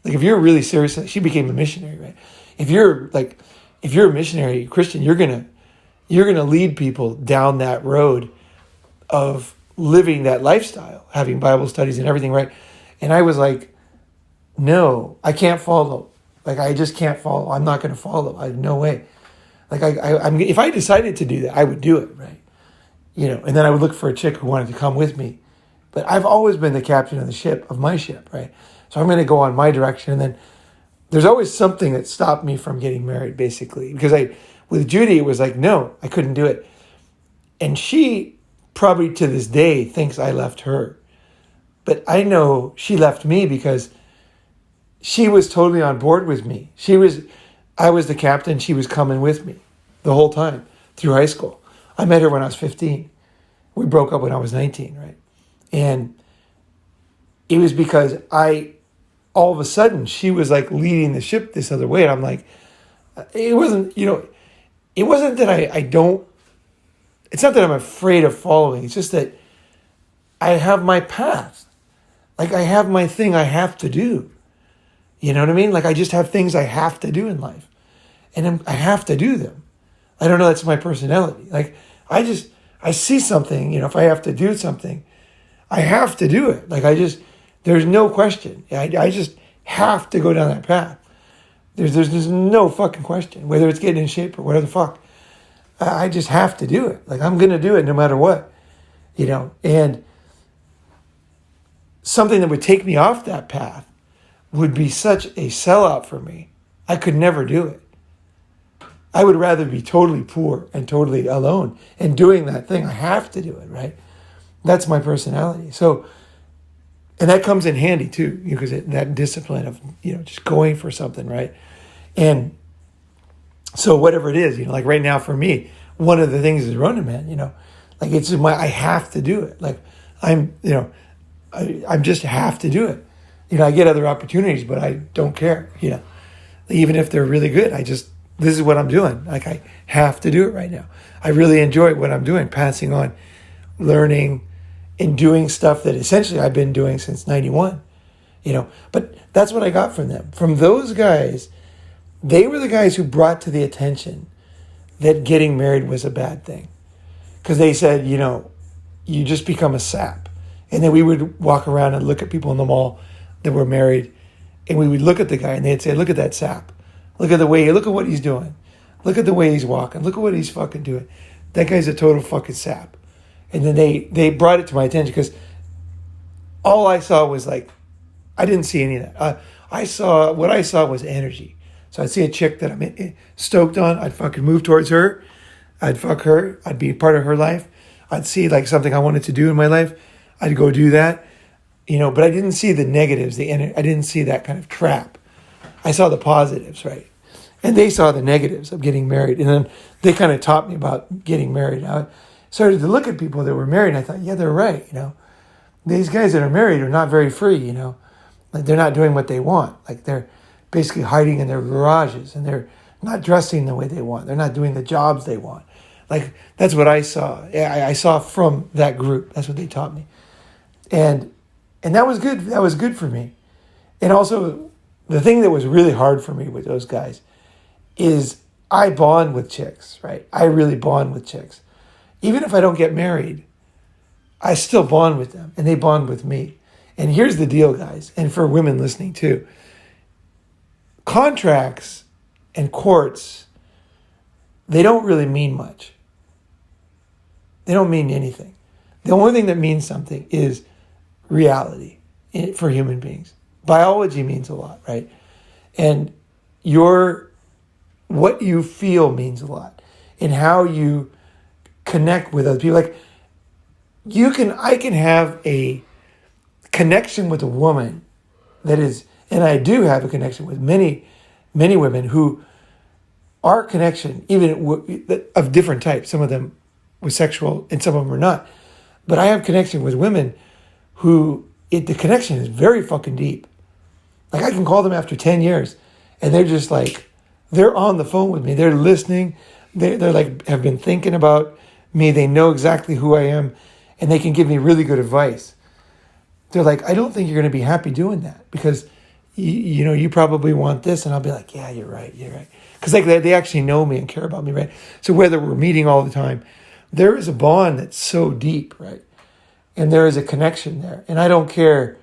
S1: Like if you're really serious, she became a missionary, right? If you're a missionary Christian, you're gonna lead people down that road of living that lifestyle, having Bible studies and everything, right? And I was like, no, I can't follow. Like I just can't follow. I'm not going to follow. No way. Like I'm if I decided to do that, I would do it, right? You know, and then I would look for a chick who wanted to come with me. But I've always been the captain of my ship, right? So I'm going to go on my direction, and then there's always something that stopped me from getting married, basically, because with Judy, it was like, no, I couldn't do it. And she probably to this day thinks I left her. But I know she left me because she was totally on board with me. I was the captain. She was coming with me the whole time through high school. I met her when I was 15. We broke up when I was 19, right? And it was because all of a sudden, she was like leading the ship this other way. And I'm like, it wasn't that I don't, it's not that I'm afraid of following. It's just that I have my path. Like I have my thing I have to do. You know what I mean? Like I just have things I have to do in life. And I have to do them. I don't know, that's my personality. Like I see something, you know, if I have to do something, I have to do it. Like there's no question. I just have to go down that path. There's no fucking question, whether it's getting in shape or whatever the fuck. I just have to do it. Like I'm going to do it no matter what, you know, and something that would take me off that path would be such a sellout for me. I could never do it. I would rather be totally poor and totally alone and doing that thing. I have to do it, right? That's my personality. So, and that comes in handy too, because that discipline of, you know, just going for something, right? And so whatever it is, you know, like right now for me, one of the things is Ronin, man, you know, like I have to do it. Like I just have to do it. You know, I get other opportunities, but I don't care, you know, even if they're really good. This is what I'm doing. Like I have to do it right now. I really enjoy what I'm doing, passing on, learning, and doing stuff that essentially I've been doing since 91, you know, but that's what I got from them. From those guys, they were the guys who brought to the attention that getting married was a bad thing. Because they said, you know, you just become a sap. And then we would walk around and look at people in the mall that were married, and we would look at the guy and they'd say, look at that sap. Look at what he's doing. Look at the way he's walking. Look at what he's fucking doing. That guy's a total fucking sap. And then they brought it to my attention because all I saw was like, I didn't see any of that. What I saw was energy. So I'd see a chick that I'm stoked on. I'd fucking move towards her. I'd fuck her. I'd be part of her life. I'd see like something I wanted to do in my life. I'd go do that. You know, but I didn't see the negatives, I didn't see that kind of trap. I saw the positives, right? And they saw the negatives of getting married. And then they kind of taught me about getting married. I started to look at people that were married, and I thought, yeah, they're right, you know. These guys that are married are not very free, you know. Like they're not doing what they want. Like they're basically hiding in their garages, and they're not dressing the way they want. They're not doing the jobs they want. Like that's what I saw. I saw from that group. That's what they taught me. And that was good. That was good for me. And also, the thing that was really hard for me with those guys is I bond with chicks, right? I really bond with chicks. Even if I don't get married, I still bond with them, and they bond with me. And here's the deal, guys, and for women listening too. Contracts and courts, they don't really mean much. They don't mean anything. The only thing that means something is reality for human beings. Biology means a lot, right? And your what you feel means a lot, and how you connect with other people. Like I can have a connection with a woman that is, and I do have a connection with many women who our connection, even of different types, some of them were sexual and some of them are not. But I have connection with women who the connection is very fucking deep. Like I can call them after 10 years and they're just like, they're on the phone with me. They're listening. They're like, have been thinking about me. They know exactly who I am and they can give me really good advice. They're like, I don't think you're going to be happy doing that because you probably want this. And I'll be like, yeah, you're right. Because like they actually know me and care about me, right? So whether we're meeting all the time, there is a bond that's so deep, right? And there is a connection there. And I don't care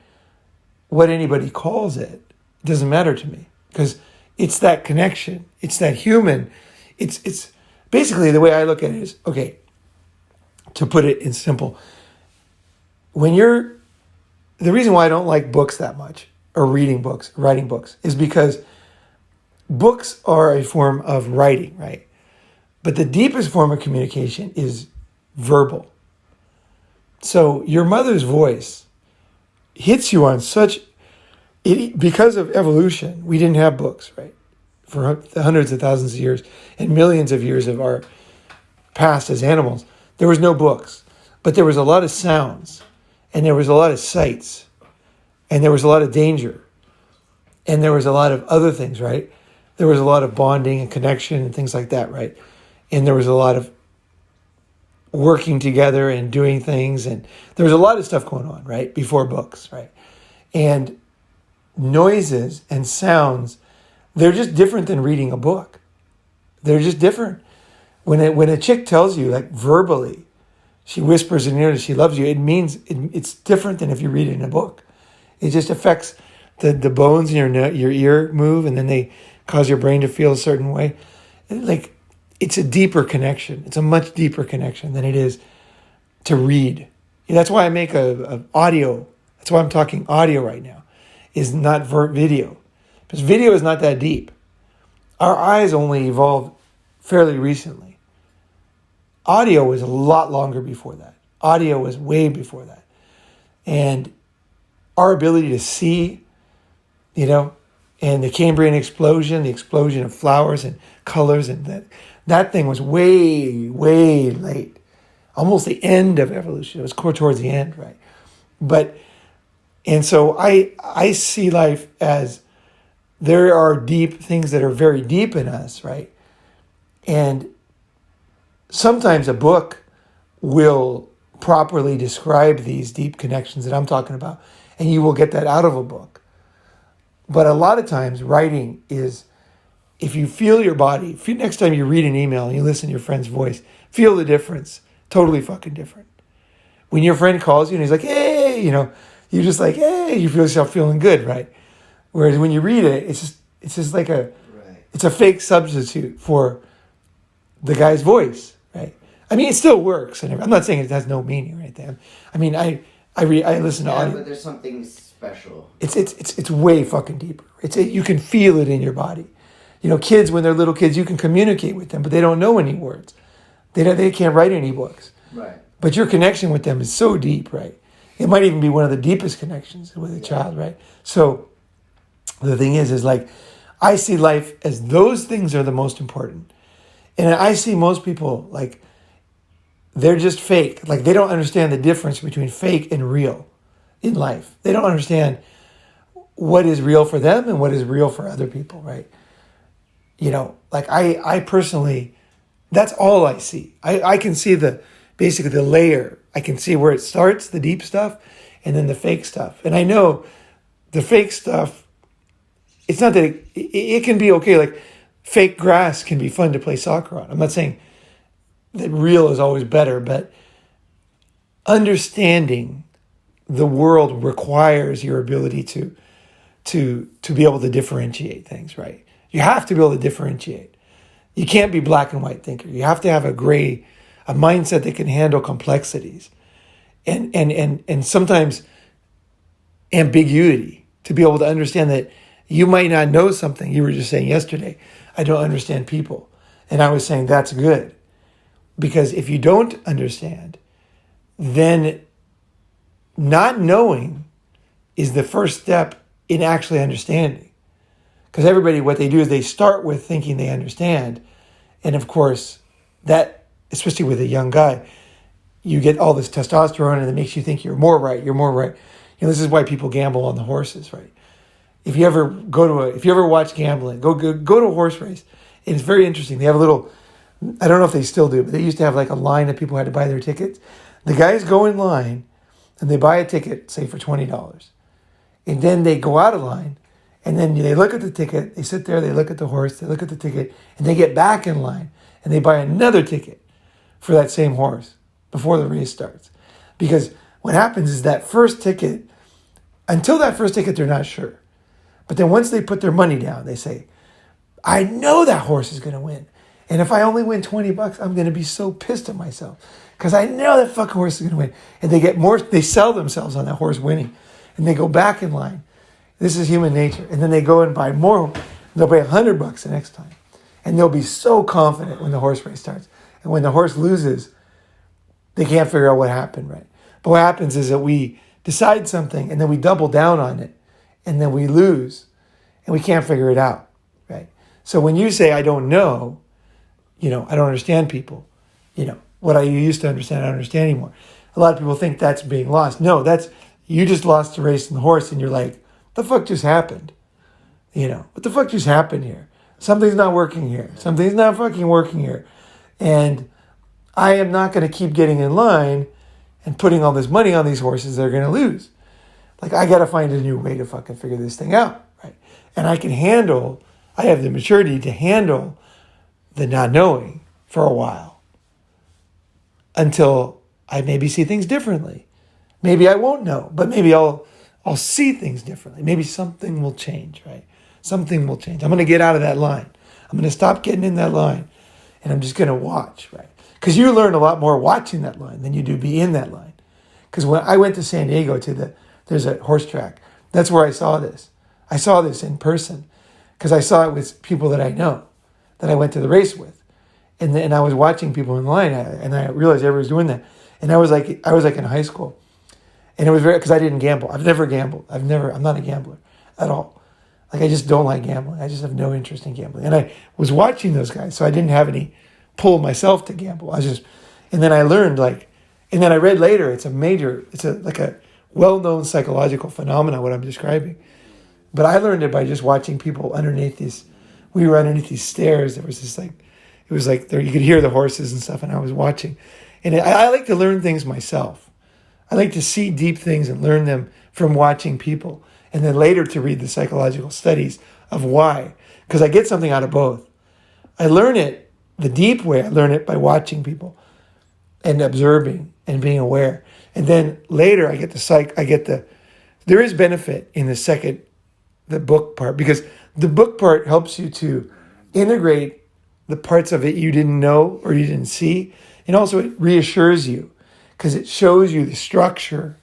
S1: what anybody calls it. It doesn't matter to me because it's that connection. It's that human. It's basically the way I look at it is, okay, to put it in simple, the reason why I don't like books that much or writing books is because books are a form of writing, right? But the deepest form of communication is verbal. So your mother's voice hits you on because of evolution, we didn't have books, right? For hundreds of thousands of years and millions of years of our past as animals, there was no books, but there was a lot of sounds and there was a lot of sights and there was a lot of danger and there was a lot of other things, right? There was a lot of bonding and connection and things like that, right? And there was a lot of working together and doing things. And there was a lot of stuff going on, right? Before books, right? And noises and sounds, they're just different than reading a book. They're just different. When a chick tells you, like verbally, she whispers in your ear that she loves you, it means it's different than if you read it in a book. It just affects the bones in your ear move, and then they cause your brain to feel a certain way. Like, it's a deeper connection. It's a much deeper connection than it is to read. And that's why I make a audio. That's why I'm talking audio right now, is not video. Because video is not that deep. Our eyes only evolved fairly recently. Audio was a lot longer before that. Audio was way before that. And our ability to see, and the Cambrian explosion, the explosion of flowers and colors, and that thing was way, way late. Almost the end of evolution. It was towards the end, right? And so I see life as there are deep things that are very deep in us, right? And sometimes a book will properly describe these deep connections that I'm talking about, and you will get that out of a book. But a lot of times writing is, if you feel your body, next time you read an email and you listen to your friend's voice, feel the difference. Totally fucking different. When your friend calls you and he's like, hey, you're just like, hey, you feel yourself feeling good, right? Whereas when you read it, it's just like it's a fake substitute for the guy's voice, right? I mean, it still works. And I'm not saying it has no meaning right there. I mean, I listen to audio.
S2: But there's something special.
S1: It's way fucking deeper. You can feel it in your body. Kids, when they're little kids, you can communicate with them, but they don't know any words. They can't write any books.
S2: Right.
S1: But your connection with them is so deep, right? It might even be one of the deepest connections with a child, right? So the thing is like, I see life as those things are the most important. And I see most people, like, they're just fake. Like, they don't understand the difference between fake and real in life. They don't understand what is real for them and what is real for other people, right? Like I personally, that's all I see. I can see basically the layer. I can see where it starts, the deep stuff, and then the fake stuff. And I know the fake stuff, it's not that it can be okay. Like, fake grass can be fun to play soccer on. I'm not saying that real is always better, but understanding the world requires your ability to be able to differentiate things, right? You have to be able to differentiate. You can't be black and white thinker. You have to have a mindset that can handle complexities and sometimes ambiguity, to be able to understand that you might not know something. You were just saying yesterday, I don't understand people. And I was saying that's good. Because if you don't understand, then not knowing is the first step in actually understanding. Because everybody, what they do is they start with thinking they understand. And of course, that, especially with a young guy, you get all this testosterone and it makes you think you're more right, you're more right. This is why people gamble on the horses, right? If you ever watch gambling, go to a horse race. And it's very interesting. They have a little, I don't know if they still do, but they used to have like a line that people had to buy their tickets. The guys go in line and they buy a ticket, say for $20. And then they go out of line and then they look at the ticket, they sit there, they look at the horse, they look at the ticket, and they get back in line and they buy another ticket for that same horse before the race starts. Because what happens is that first ticket, until that first ticket, they're not sure. But then once they put their money down, they say, I know that horse is going to win. And if I only win $20, I'm going to be so pissed at myself because I know that fucking horse is going to win. And they get more, they sell themselves on that horse winning. And they go back in line. This is human nature. And then they go and buy more. They'll pay $100 the next time. And they'll be so confident when the horse race starts. And when the horse loses, they can't figure out what happened, right? But what happens is that we decide something and then we double down on it and then we lose and we can't figure it out, right? So when you say, I don't know, I don't understand people, what I used to understand, I don't understand anymore. A lot of people think that's being lost. No, you just lost the race in the horse and you're like, what the fuck just happened? What the fuck just happened here? Something's not working here. Something's not fucking working here. And I am not going to keep getting in line and putting all this money on these horses that are going to lose. Like, I got to find a new way to fucking figure this thing out, right? And I have the maturity to handle the not knowing for a while until I maybe see things differently. Maybe I won't know, but maybe I'll see things differently. Maybe something will change, right? Something will change. I'm going to get out of that line. I'm going to stop getting in that line and I'm just going to watch, right? Because you learn a lot more watching that line than you do be in that line. Because when I went to San Diego there's a horse track. That's where I saw this. I saw this in person because I saw it with people that I know, that I went to the race with. And I was watching people in line and I realized everybody was doing that. And I was like in high school. And it was because I didn't gamble. I've never gambled. I'm not a gambler at all. Like, I just don't like gambling. I just have no interest in gambling. And I was watching those guys, so I didn't have any pull myself to gamble. And then I learned and then I read later, it's a well-known psychological phenomenon, what I'm describing. But I learned it by just watching people we were underneath these stairs. There was this it was like there, you could hear the horses and stuff, and I was watching. And I like to learn things myself. I like to see deep things and learn them from watching people. And then later to read the psychological studies of why. Because I get something out of both. I learn it the deep way. I learn it by watching people and observing and being aware. And then later I get there is benefit in the book part, because the book part helps you to integrate the parts of it you didn't know or you didn't see. And also it reassures you because it shows you the structure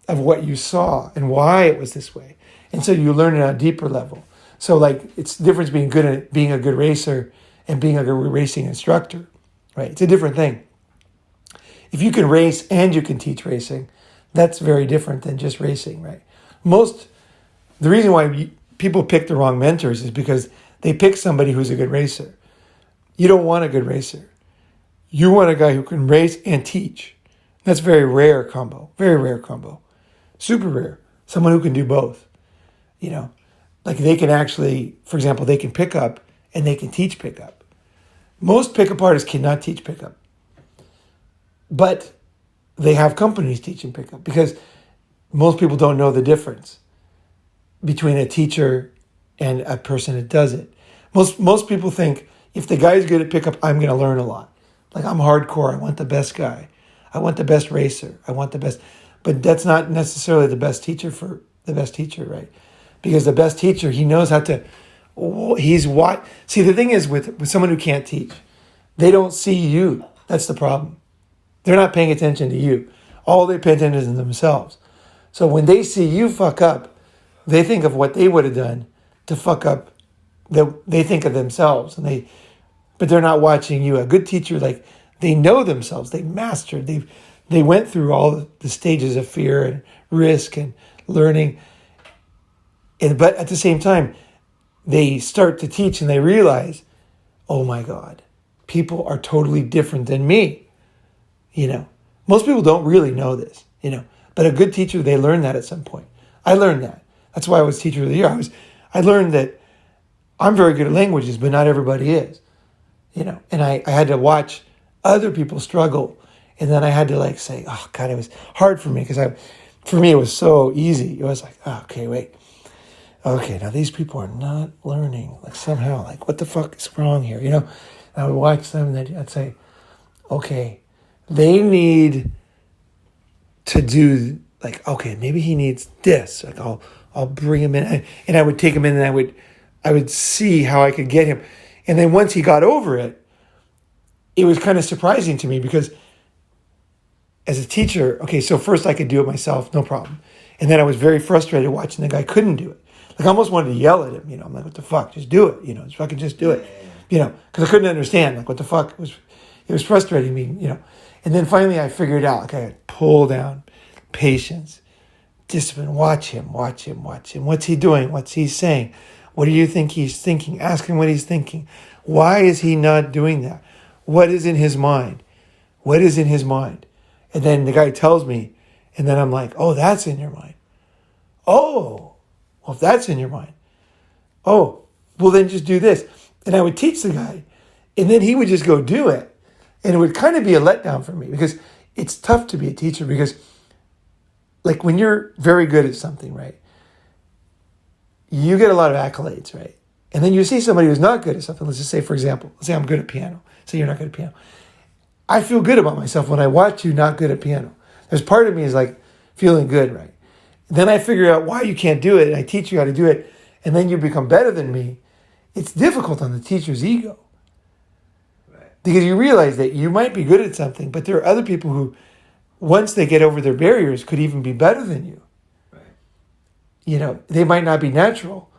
S1: of what you saw and why it was this way. And so you learn it on a deeper level. So it's the difference between being a good racer and being a good racing instructor, right? It's a different thing. If you can race and you can teach racing, that's very different than just racing, right? The reason why people pick the wrong mentors is because they pick somebody who's a good racer. You don't want a good racer. You want a guy who can race and teach. That's a very rare combo. Super rare. Someone who can do both. They can actually, for example, they can pick up and they can teach pickup. Most pickup artists cannot teach pickup. But they have companies teaching pickup because most people don't know the difference between a teacher and a person that does it. Most people think if the guy's good at pickup, I'm going to learn a lot. Like, I'm hardcore. I want the best guy. I want the best racer. I want the best. But that's not necessarily the best teacher for the best teacher, right? Because the best teacher, he knows how to, See, the thing is with someone who can't teach, they don't see you. That's the problem. They're not paying attention to you. All they pay attention is to themselves. So when they see you fuck up, they think of what they would have done to fuck up they think of themselves, but they're not watching you. A good teacher, like, they know themselves. They mastered. They went through all the stages of fear and risk and learning. But at the same time, they start to teach and they realize, oh my God, people are totally different than me. Most people don't really know this, but a good teacher, they learn that at some point. I learned that. That's why I was teacher of the year. I learned that I'm very good at languages, but not everybody is, and I had to watch other people struggle. And then I had to say, oh God, it was hard for me for me, it was so easy. It was like, oh, okay, wait. Okay, now these people are not learning. Somehow, what the fuck is wrong here? And I would watch them and I'd say, okay, they need to do okay, maybe he needs this. I'll bring him in, and I would take him in, and I would see how I could get him. And then once he got over it, it was kind of surprising to me because as a teacher, okay, so first I could do it myself, no problem. And then I was very frustrated watching the guy couldn't do it. I almost wanted to yell at him, I'm like, what the fuck, just do it, just fucking just do it, because I couldn't understand, what the fuck, it was frustrating me, And then finally I figured out, I had pull down, patience, discipline, watch him. What's he doing? What's he saying? What do you think he's thinking? Ask him what he's thinking. Why is he not doing that? What is in his mind? And then the guy tells me, and then I'm like, oh, that's in your mind. Oh, well, if that's in your mind, oh, well, then just do this. And I would teach the guy, and then he would just go do it. And it would kind of be a letdown for me because it's tough to be a teacher because, when you're very good at something, right, you get a lot of accolades, right? And then you see somebody who's not good at something. Let's just say, for example, let's say I'm good at piano. Say you're not good at piano. I feel good about myself when I watch you not good at piano. There's part of me is feeling good, right? Then I figure out why you can't do it, and I teach you how to do it, and then you become better than me. It's difficult on the teacher's ego. Right. Because you realize that you might be good at something, but there are other people who, once they get over their barriers, could even be better than you. Right. They might not be natural,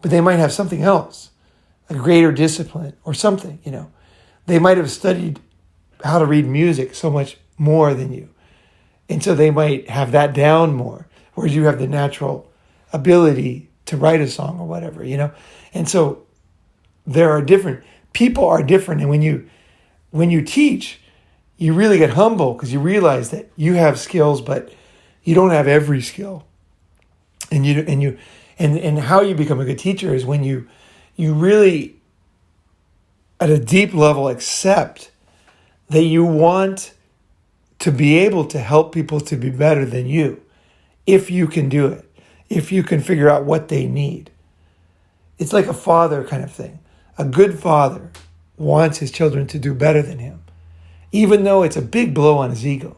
S1: but they might have something else, a greater discipline or something, They might have studied how to read music so much more than you. And so they might have that down more, whereas you have the natural ability to write a song or whatever, And so people are different. And when you teach, you really get humble because you realize that you have skills, but you don't have every skill. And how you become a good teacher is when you really, at a deep level, accept that you want to be able to help people to be better than you, if you can do it, if you can figure out what they need. It's like a father kind of thing. A good father wants his children to do better than him, even though it's a big blow on his ego.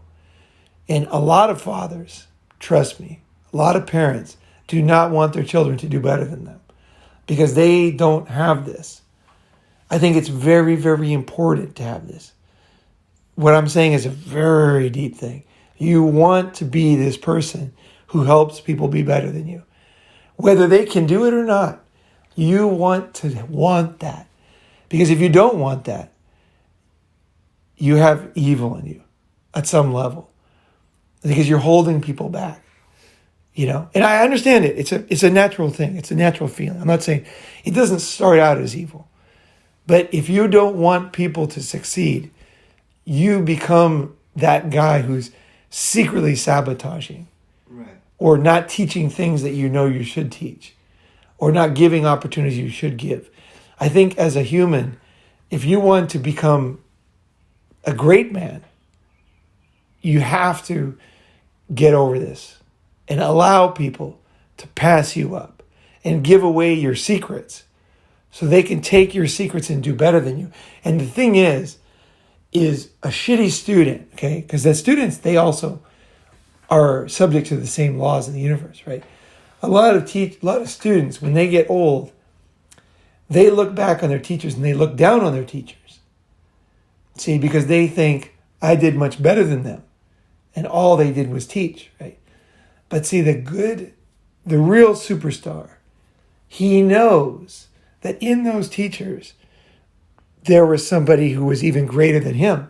S1: And a lot of fathers, trust me, a lot of parents do not want their children to do better than them because they don't have this. I think it's very, very important to have this. What I'm saying is a very deep thing. You want to be this person who helps people be better than you. Whether they can do it or not, you want that. Because if you don't want that, you have evil in you at some level. Because you're holding people back. And I understand it. It's a natural thing. It's a natural feeling. I'm not saying it doesn't start out as evil. But if you don't want people to succeed, you become that guy who's secretly sabotaging. Right. Or not teaching things that you should teach. Or not giving opportunities you should give. I think as a human, if you want to become a great man, you have to get over this and allow people to pass you up and give away your secrets so they can take your secrets and do better than you. And the thing is a shitty student, okay? Because the students, they also are subject to the same laws of the universe, right? A lot of students, when they get old, they look back on their teachers and they look down on their teachers. See, because they think, I did much better than them. And all they did was teach, right? But see, the real superstar, he knows that in those teachers, there was somebody who was even greater than him,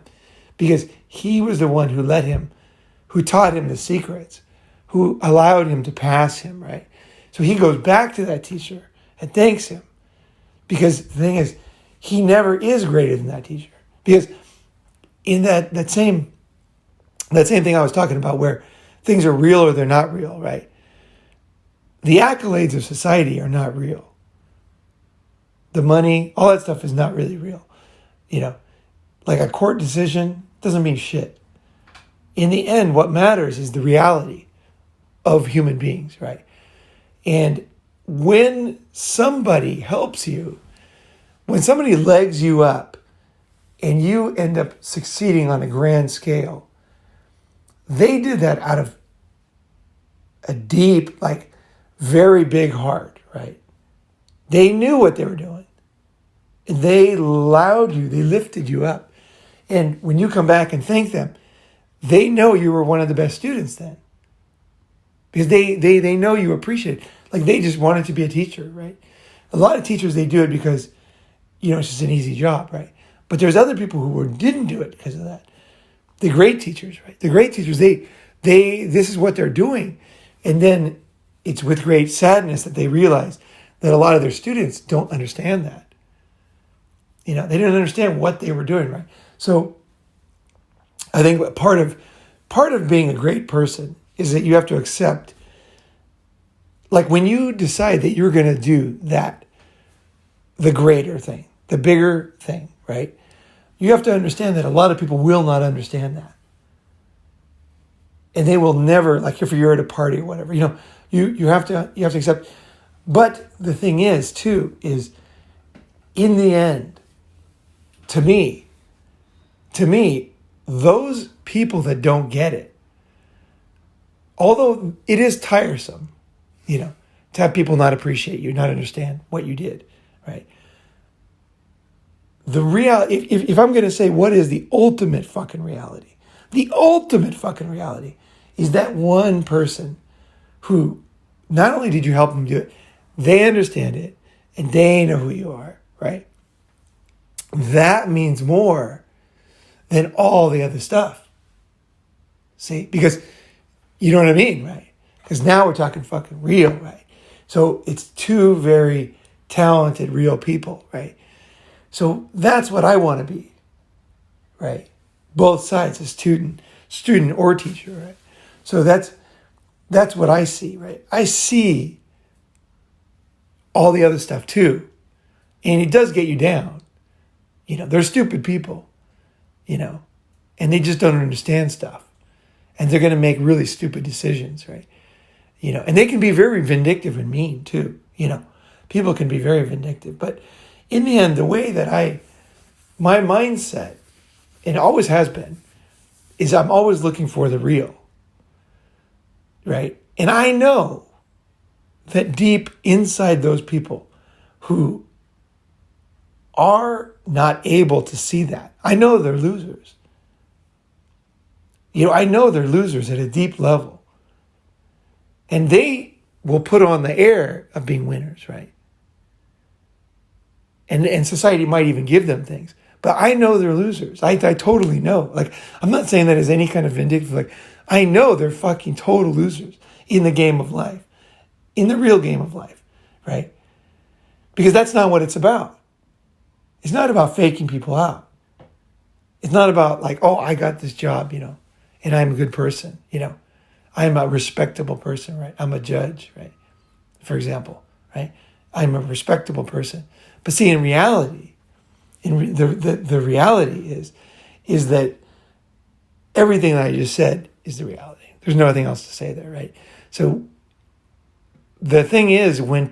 S1: because he was the one who taught him the secrets, who allowed him to pass him, right? So he goes back to that teacher and thanks him, because the thing is, he never is greater than that teacher. Because in that same thing I was talking about, where things are real or they're not real, right? The accolades of society are not real. The money, all that stuff is not really real. Like a court decision doesn't mean shit. In the end, what matters is the reality of human beings, right? And when somebody helps you, when somebody legs you up and you end up succeeding on a grand scale, they did that out of a deep, very big heart, right? They knew what they were doing. They allowed you, they lifted you up. And when you come back and thank them, they know you were one of the best students then. Because they know you appreciate it. Like, they just wanted to be a teacher, right? A lot of teachers, they do it because, it's just an easy job, right? But there's other people who didn't do it because of that. The great teachers, right? The great teachers, this is what they're doing. And then it's with great sadness that they realize that a lot of their students don't understand that. They didn't understand what they were doing, right? So I think part of being a great person is that you have to accept, like, when you decide that you're going to do that, the greater thing, the bigger thing, right? You have to understand that a lot of people will not understand that. And they will never, like, if you're at a party or whatever, you have to accept. But the thing is, too, is in the end, to me, those people that don't get it, although it is tiresome, to have people not appreciate you, not understand what you did, right? The reality, if I'm going to say what is the ultimate fucking reality, is that one person who not only did you help them do it, they understand it and they know who you are, right? That means more than all the other stuff. See, because you know what I mean, right? Because now we're talking fucking real, right? So it's two very talented, real people, right? So that's what I want to be, right? Both sides, a student or teacher, right? So that's what I see, right? I see all the other stuff too. And it does get you down. They're stupid people, and they just don't understand stuff. And they're going to make really stupid decisions, right? And they can be very vindictive and mean too. People can be very vindictive. But in the end, the way that my mindset, and always has been, is I'm always looking for the real, right? And I know that deep inside those people who are not able to see that, I know they're losers. I know they're losers at a deep level. And they will put on the air of being winners, right? And society might even give them things. But I know they're losers. I totally know. Like, I'm not saying that as any kind of vindictive. Like, I know they're fucking total losers in the game of life. In the real game of life, right? Because that's not what it's about. It's not about faking people out. It's not about like, oh, I got this job, and I'm a good person, I'm a respectable person, right? I'm a judge, right? For example, right? I'm a respectable person. But see, in reality, the reality is that everything that I just said is the reality. There's nothing else to say there, right? So the thing is, when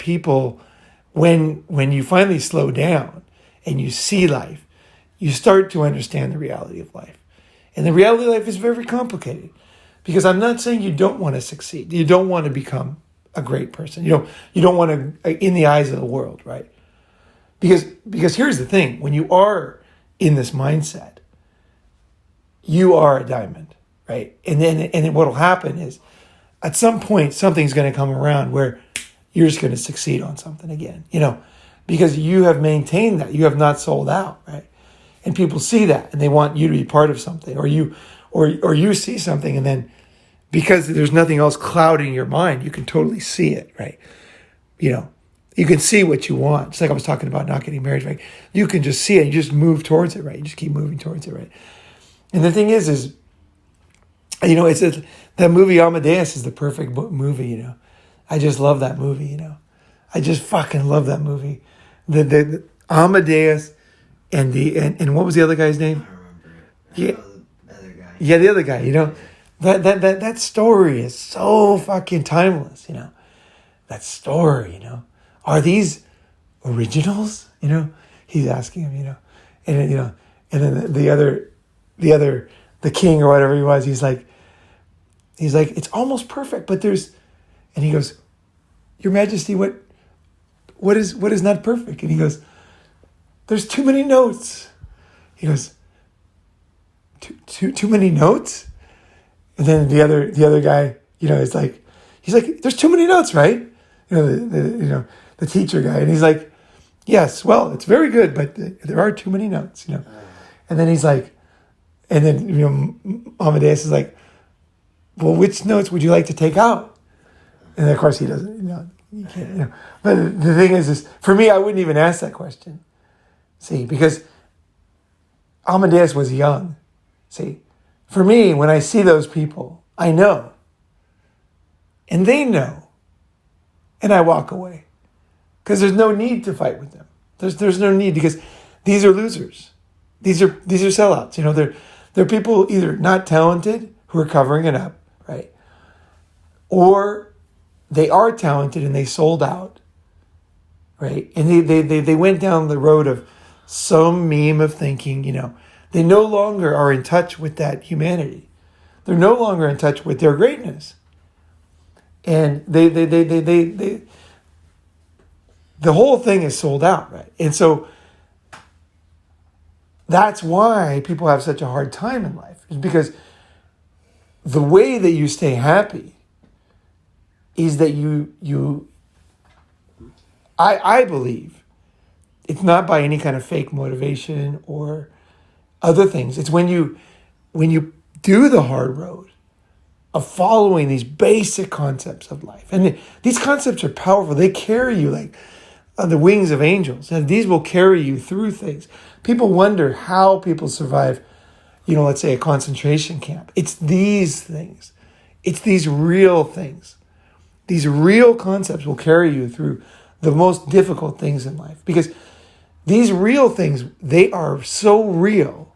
S1: you finally slow down and you see life, you start to understand the reality of life. And the reality of life is very complicated, because I'm not saying you don't want to succeed. You don't want to become a great person. You don't want to, in the eyes of the world, right? Because here's the thing, when you are in this mindset, you are a diamond, right? And then what'll happen is, at some point, something's going to come around where you're just going to succeed on something again. because you have maintained that. You have not sold out, right? And people see that and they want you to be part of something, or you see something, and then because there's nothing else clouding your mind, you can totally see it, right? You can see what you want. Just like I was talking about not getting married, right? You can just see it. You just move towards it, right? You just keep moving towards it, right? And the thing is that movie Amadeus is the perfect movie, I just love that movie, I just fucking love that movie. The Amadeus and what was the other guy's name?
S2: I don't remember. The other guy.
S1: Yeah, the other guy, that story is so fucking timeless, That story, Are these originals? He's asking him, and then the king or whatever he was, he's like, it's almost perfect, but and he goes, Your Majesty, what is not perfect? And he goes, there's too many notes. He goes, too many notes? And then the other guy, he's like, there's too many notes, right? The teacher guy, and he's like, yes, well, it's very good, but there are too many notes, And then he's like, and then Amadeus is like, well, which notes would you like to take out? And of course he doesn't, you can't, But the thing is for me, I wouldn't even ask that question. See, because Amadeus was young. See, for me, when I see those people, I know. And they know. And I walk away. Because there's no need to fight with them. There's no need, because these are losers. These are sellouts. They're people either not talented who are covering it up, right? Or they are talented and they sold out, right? And they went down the road of some meme of thinking, they no longer are in touch with that humanity. They're no longer in touch with their greatness. And the whole thing is sold out, right? And so that's why people have such a hard time in life, is because the way that you stay happy is that I believe it's not by any kind of fake motivation or other things. It's when you do the hard road of following these basic concepts of life. And these concepts are powerful. They carry you like on the wings of angels. And these will carry you through things. People wonder how people survive, let's say a concentration camp. It's these things. It's these real things. These real concepts will carry you through the most difficult things in life. Because these real things, they are so real.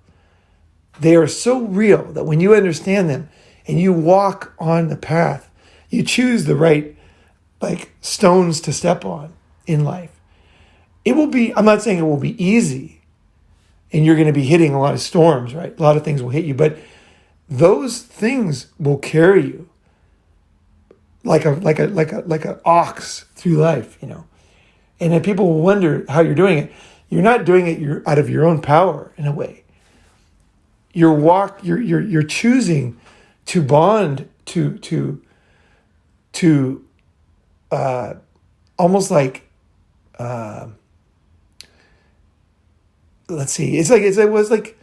S1: They are so real that when you understand them and you walk on the path, you choose the right stones to step on in life. It will be, I'm not saying it will be easy and you're going to be hitting a lot of storms, right? A lot of things will hit you, but those things will carry you like a ox through life, And then people will wonder how you're doing it. You're not doing it out of your own power in a way. You're choosing to bond to almost like let's see, it was like,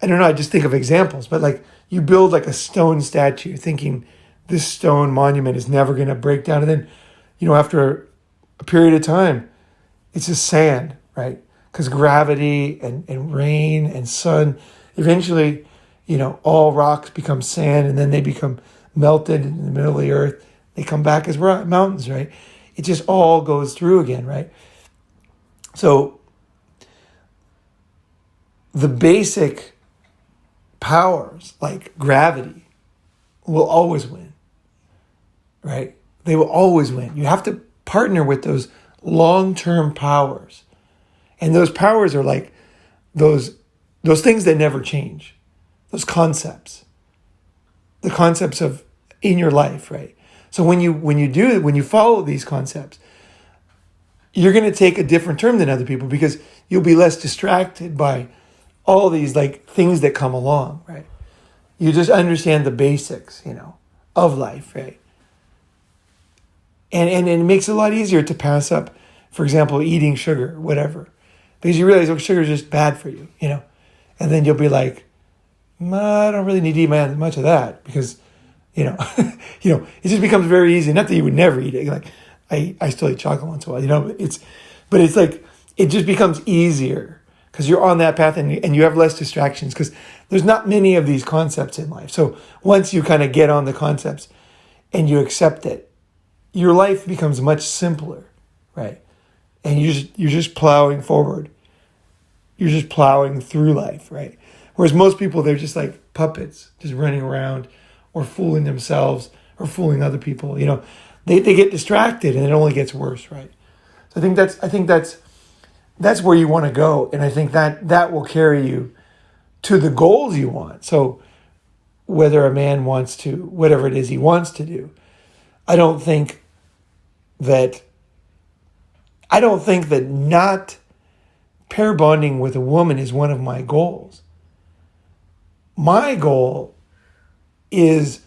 S1: I don't know, I just think of examples, but like you build like a stone statue thinking this stone monument is never going to break down, and then after a period of time it's just sand, right? Because gravity and rain and sun, eventually, all rocks become sand, and then they become melted in the middle of the earth. They come back as mountains, right? It just all goes through again, right? So the basic powers, like gravity, will always win, right? They will always win. You have to partner with those long-term powers. And those powers are like those things that never change. Those concepts. The concepts of in your life, right? So when you follow these concepts, you're going to take a different turn than other people, because you'll be less distracted by all these things that come along, right? You just understand the basics, of life, right? And it makes it a lot easier to pass up For example, eating sugar, whatever. Because you realize, sugar is just bad for you, And then you'll be like, I don't really need to eat much of that because, it just becomes very easy. Not that you would never eat it. Like, I still eat chocolate once in a while, but it's like, it just becomes easier because you're on that path and you have less distractions because there's not many of these concepts in life. So once you kind of get on the concepts and you accept it, your life becomes much simpler, right? And you're just plowing forward. You're just plowing through life, right? Whereas most people, they're just like puppets, just running around or fooling themselves or fooling other people. They get distracted and it only gets worse, right? So I think that's where you want to go. And I think that will carry you to the goals you want. So whether a man wants to, whatever it is he wants to do, I don't think that not pair bonding with a woman is one of my goals. My goal is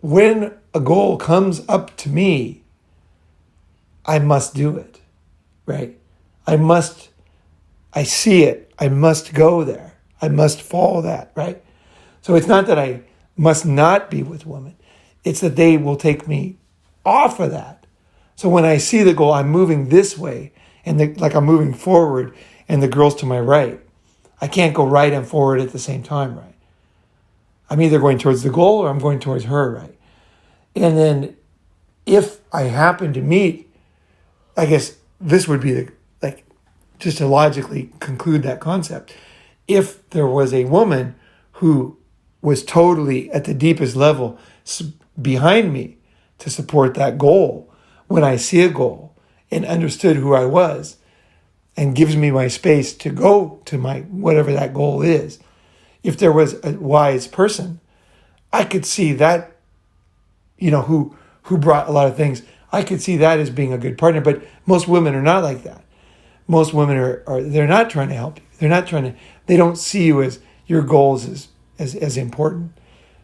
S1: when a goal comes up to me, I must do it, right? I see it. I must go there. I must follow that, right? So it's not that I must not be with women. It's that they will take me off of that. So when I see the goal, I'm moving this way and like I'm moving forward and the girl's to my right. I can't go right and forward at the same time, right? I'm either going towards the goal or I'm going towards her, right? And then if I happen to meet, I guess this would be just to logically conclude that concept. If there was a woman who was totally at the deepest level behind me to support that goal, when I see a goal and understood who I was and gives me my space to go to my whatever that goal is, if there was a wise person, I could see that, who brought a lot of things, I could see that as being a good partner. But most women are not like that. Most women are they're not trying to help you. They don't see you as your goals as important.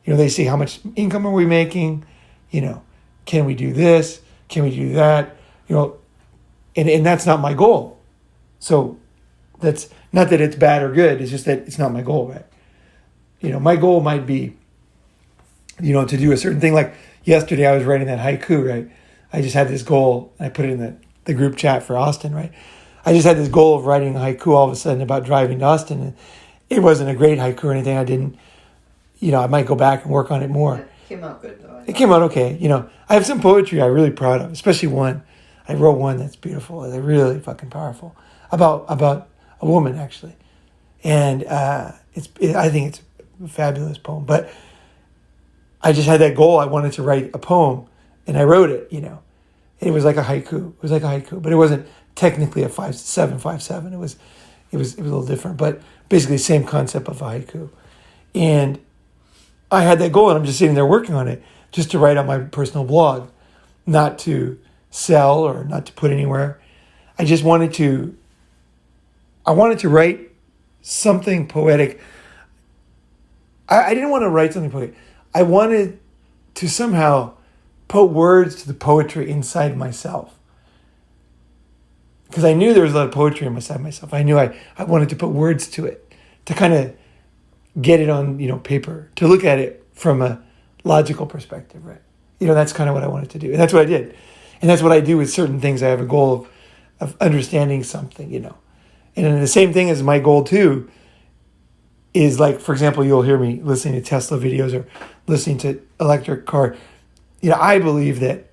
S1: They see how much income are we making? Can we do this? Can we do that? And that's not my goal. So that's not that it's bad or good. It's just that it's not my goal, right? My goal might be, to do a certain thing. Like yesterday I was writing that haiku, right? I just had this goal. I put it in the group chat for Austin, right? I just had this goal of writing a haiku all of a sudden about driving to Austin. And it wasn't a great haiku or anything. I didn't, I might go back and work on it more.
S3: It came out good though.
S1: It came out okay. I have some poetry I'm really proud of, especially one. I wrote one that's beautiful. It's really fucking powerful about a woman actually. And I think it's a fabulous poem. But I just had that goal. I wanted to write a poem and I wrote it, It was like a haiku. But it wasn't technically a 757. It was a little different, but basically same concept of a haiku. And I had that goal and I'm just sitting there working on it just to write on my personal blog, not to sell or not to put anywhere. I wanted to write something poetic. I didn't want to write something poetic. I wanted to somehow put words to the poetry inside myself. Because I knew there was a lot of poetry inside myself. I knew I wanted to put words to it, to kind of get it on, paper, to look at it from a logical perspective, right? That's kind of what I wanted to do. And that's what I did. And that's what I do with certain things. I have a goal of understanding something, And then the same thing as my goal too is like, for example, you'll hear me listening to Tesla videos or listening to electric car. I believe that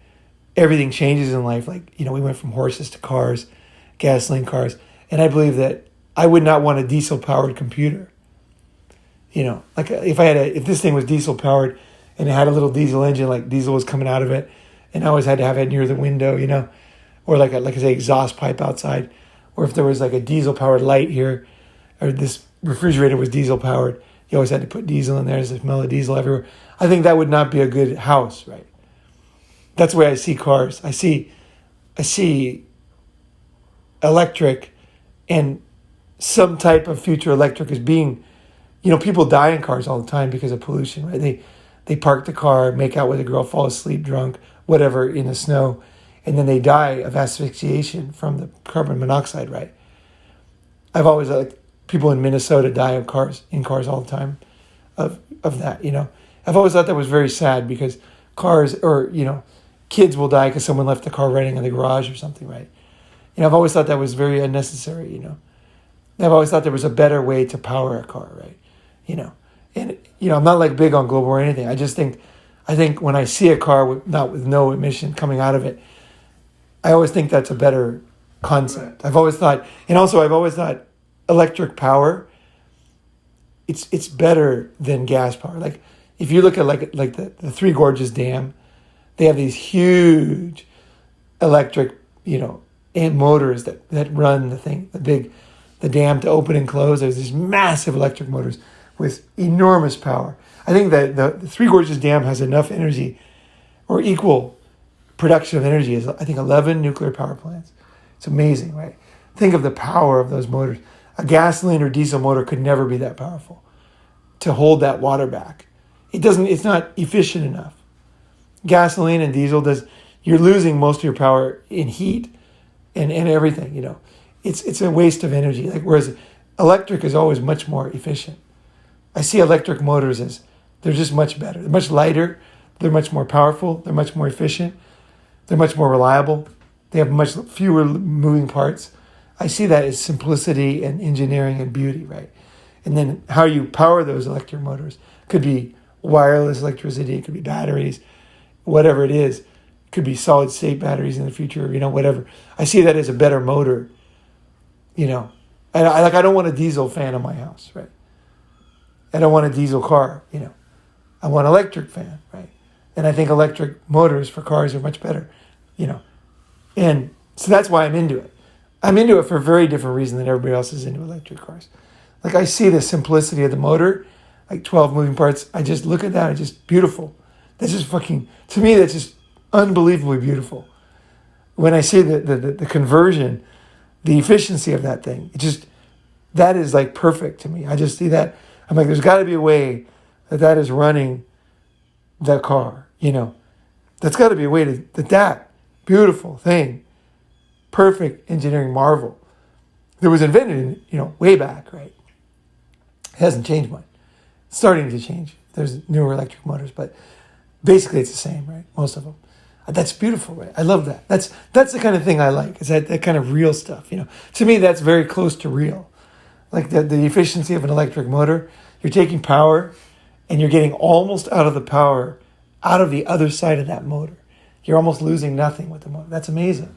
S1: everything changes in life. Like, we went from horses to cars, gasoline cars. And I believe that I would not want a diesel powered computer. Like if this thing was diesel powered and it had a little diesel engine, like diesel was coming out of it, and I always had to have it near the window, or like I say, exhaust pipe outside, or if there was like a diesel powered light here, or this refrigerator was diesel powered, you always had to put diesel in there. There's a smell of diesel everywhere. I think that would not be a good house, right? That's the way I see cars. I see electric and some type of future electric as being, people die in cars all the time because of pollution, right? They park the car, make out with a girl, fall asleep drunk, whatever, in the snow, and then they die of asphyxiation from the carbon monoxide, right? I've always people in Minnesota die of in cars all the time of that, I've always thought that was very sad because cars or, kids will die because someone left the car running in the garage or something, right? I've always thought that was very unnecessary, I've always thought there was a better way to power a car, right? And, I'm not like big on global or anything. I think when I see a car with no emission coming out of it, I always think that's a better concept. I've always thought electric power, it's better than gas power. Like if you look at like the Three Gorges Dam, they have these huge electric, and motors that run the dam to open and close. There's these massive electric motors with enormous power. I think that the Three Gorges Dam has enough energy or equal production of energy as I think 11 nuclear power plants. It's amazing, right? Think of the power of those motors. A gasoline or diesel motor could never be that powerful to hold that water back. It's not efficient enough. Gasoline and diesel you're losing most of your power in heat and everything, It's a waste of energy. Whereas electric is always much more efficient. I see electric motors as they're just much better. They're much lighter. They're much more powerful. They're much more efficient. They're much more reliable. They have much fewer moving parts. I see that as simplicity and engineering and beauty, right? And then how you power those electric motors could be wireless electricity. It could be batteries, whatever it is. It could be solid state batteries in the future, whatever. I see that as a better motor, And I don't want a diesel fan in my house, right? I don't want a diesel car, I want an electric fan, right? And I think electric motors for cars are much better, And so that's why I'm into it. I'm into it for a very different reason than everybody else is into electric cars. I see the simplicity of the motor, 12 moving parts. I just look at that. It's just beautiful. That's just to me, that's just unbelievably beautiful. When I see the conversion, the efficiency of that thing, that is perfect to me. I just see that. I'm there's got to be a way that is running the car, That's got to be a way that beautiful thing, perfect engineering marvel that was invented, way back, right? It hasn't changed much. It's starting to change. There's newer electric motors, but basically it's the same, right? Most of them. That's beautiful, right? I love that. That's the kind of thing I like. Is that kind of real stuff, To me, that's very close to real. The efficiency of an electric motor. You're taking power and you're getting almost out of the power out of the other side of that motor. You're almost losing nothing with the motor. That's amazing.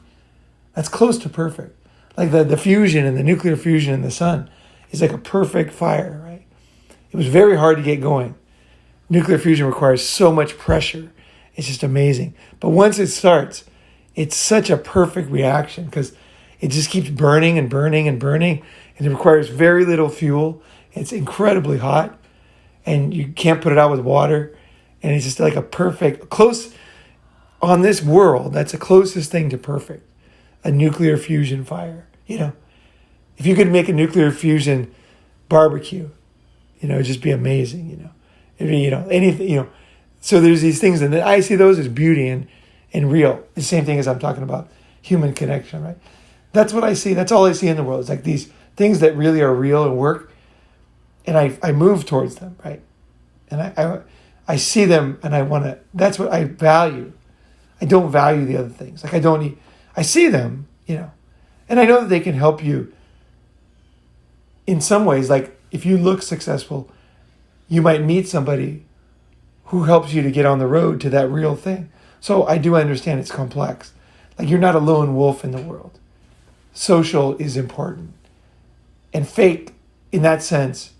S1: That's close to perfect. The fusion and the nuclear fusion in the sun is a perfect fire, right? It was very hard to get going. Nuclear fusion requires so much pressure. It's just amazing. But once it starts, it's such a perfect reaction because it just keeps burning and burning and burning, and it requires very little fuel. It's incredibly hot, and you can't put it out with water, and it's just a perfect, close, on this world, that's the closest thing to perfect, a nuclear fusion fire, If you could make a nuclear fusion barbecue, it'd just be amazing, It'd be, anything, So there's these things, and I see those as beauty and real. The same thing as I'm talking about human connection, right? That's what I see. That's all I see in the world. It's these things that really are real and work, and I move towards them, right? And I see them, and I want to. That's what I value. I don't value the other things. I see them, and I know that they can help you in some ways. If you look successful, you might meet somebody who helps you to get on the road to that real thing. So I do understand it's complex. You're not a lone wolf in the world. Social is important. And fake, in that sense,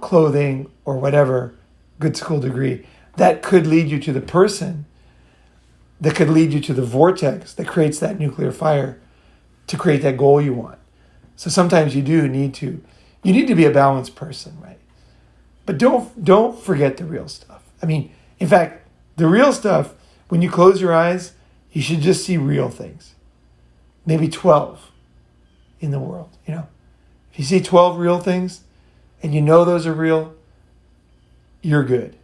S1: clothing or whatever, good school degree, that could lead you to the person, that could lead you to the vortex that creates that nuclear fire to create that goal you want. So sometimes you need to be a balanced person, right? But don't forget the real stuff. In fact, the real stuff, when you close your eyes, you should just see real things. Maybe 12 in the world, If you see 12 real things and those are real, you're good.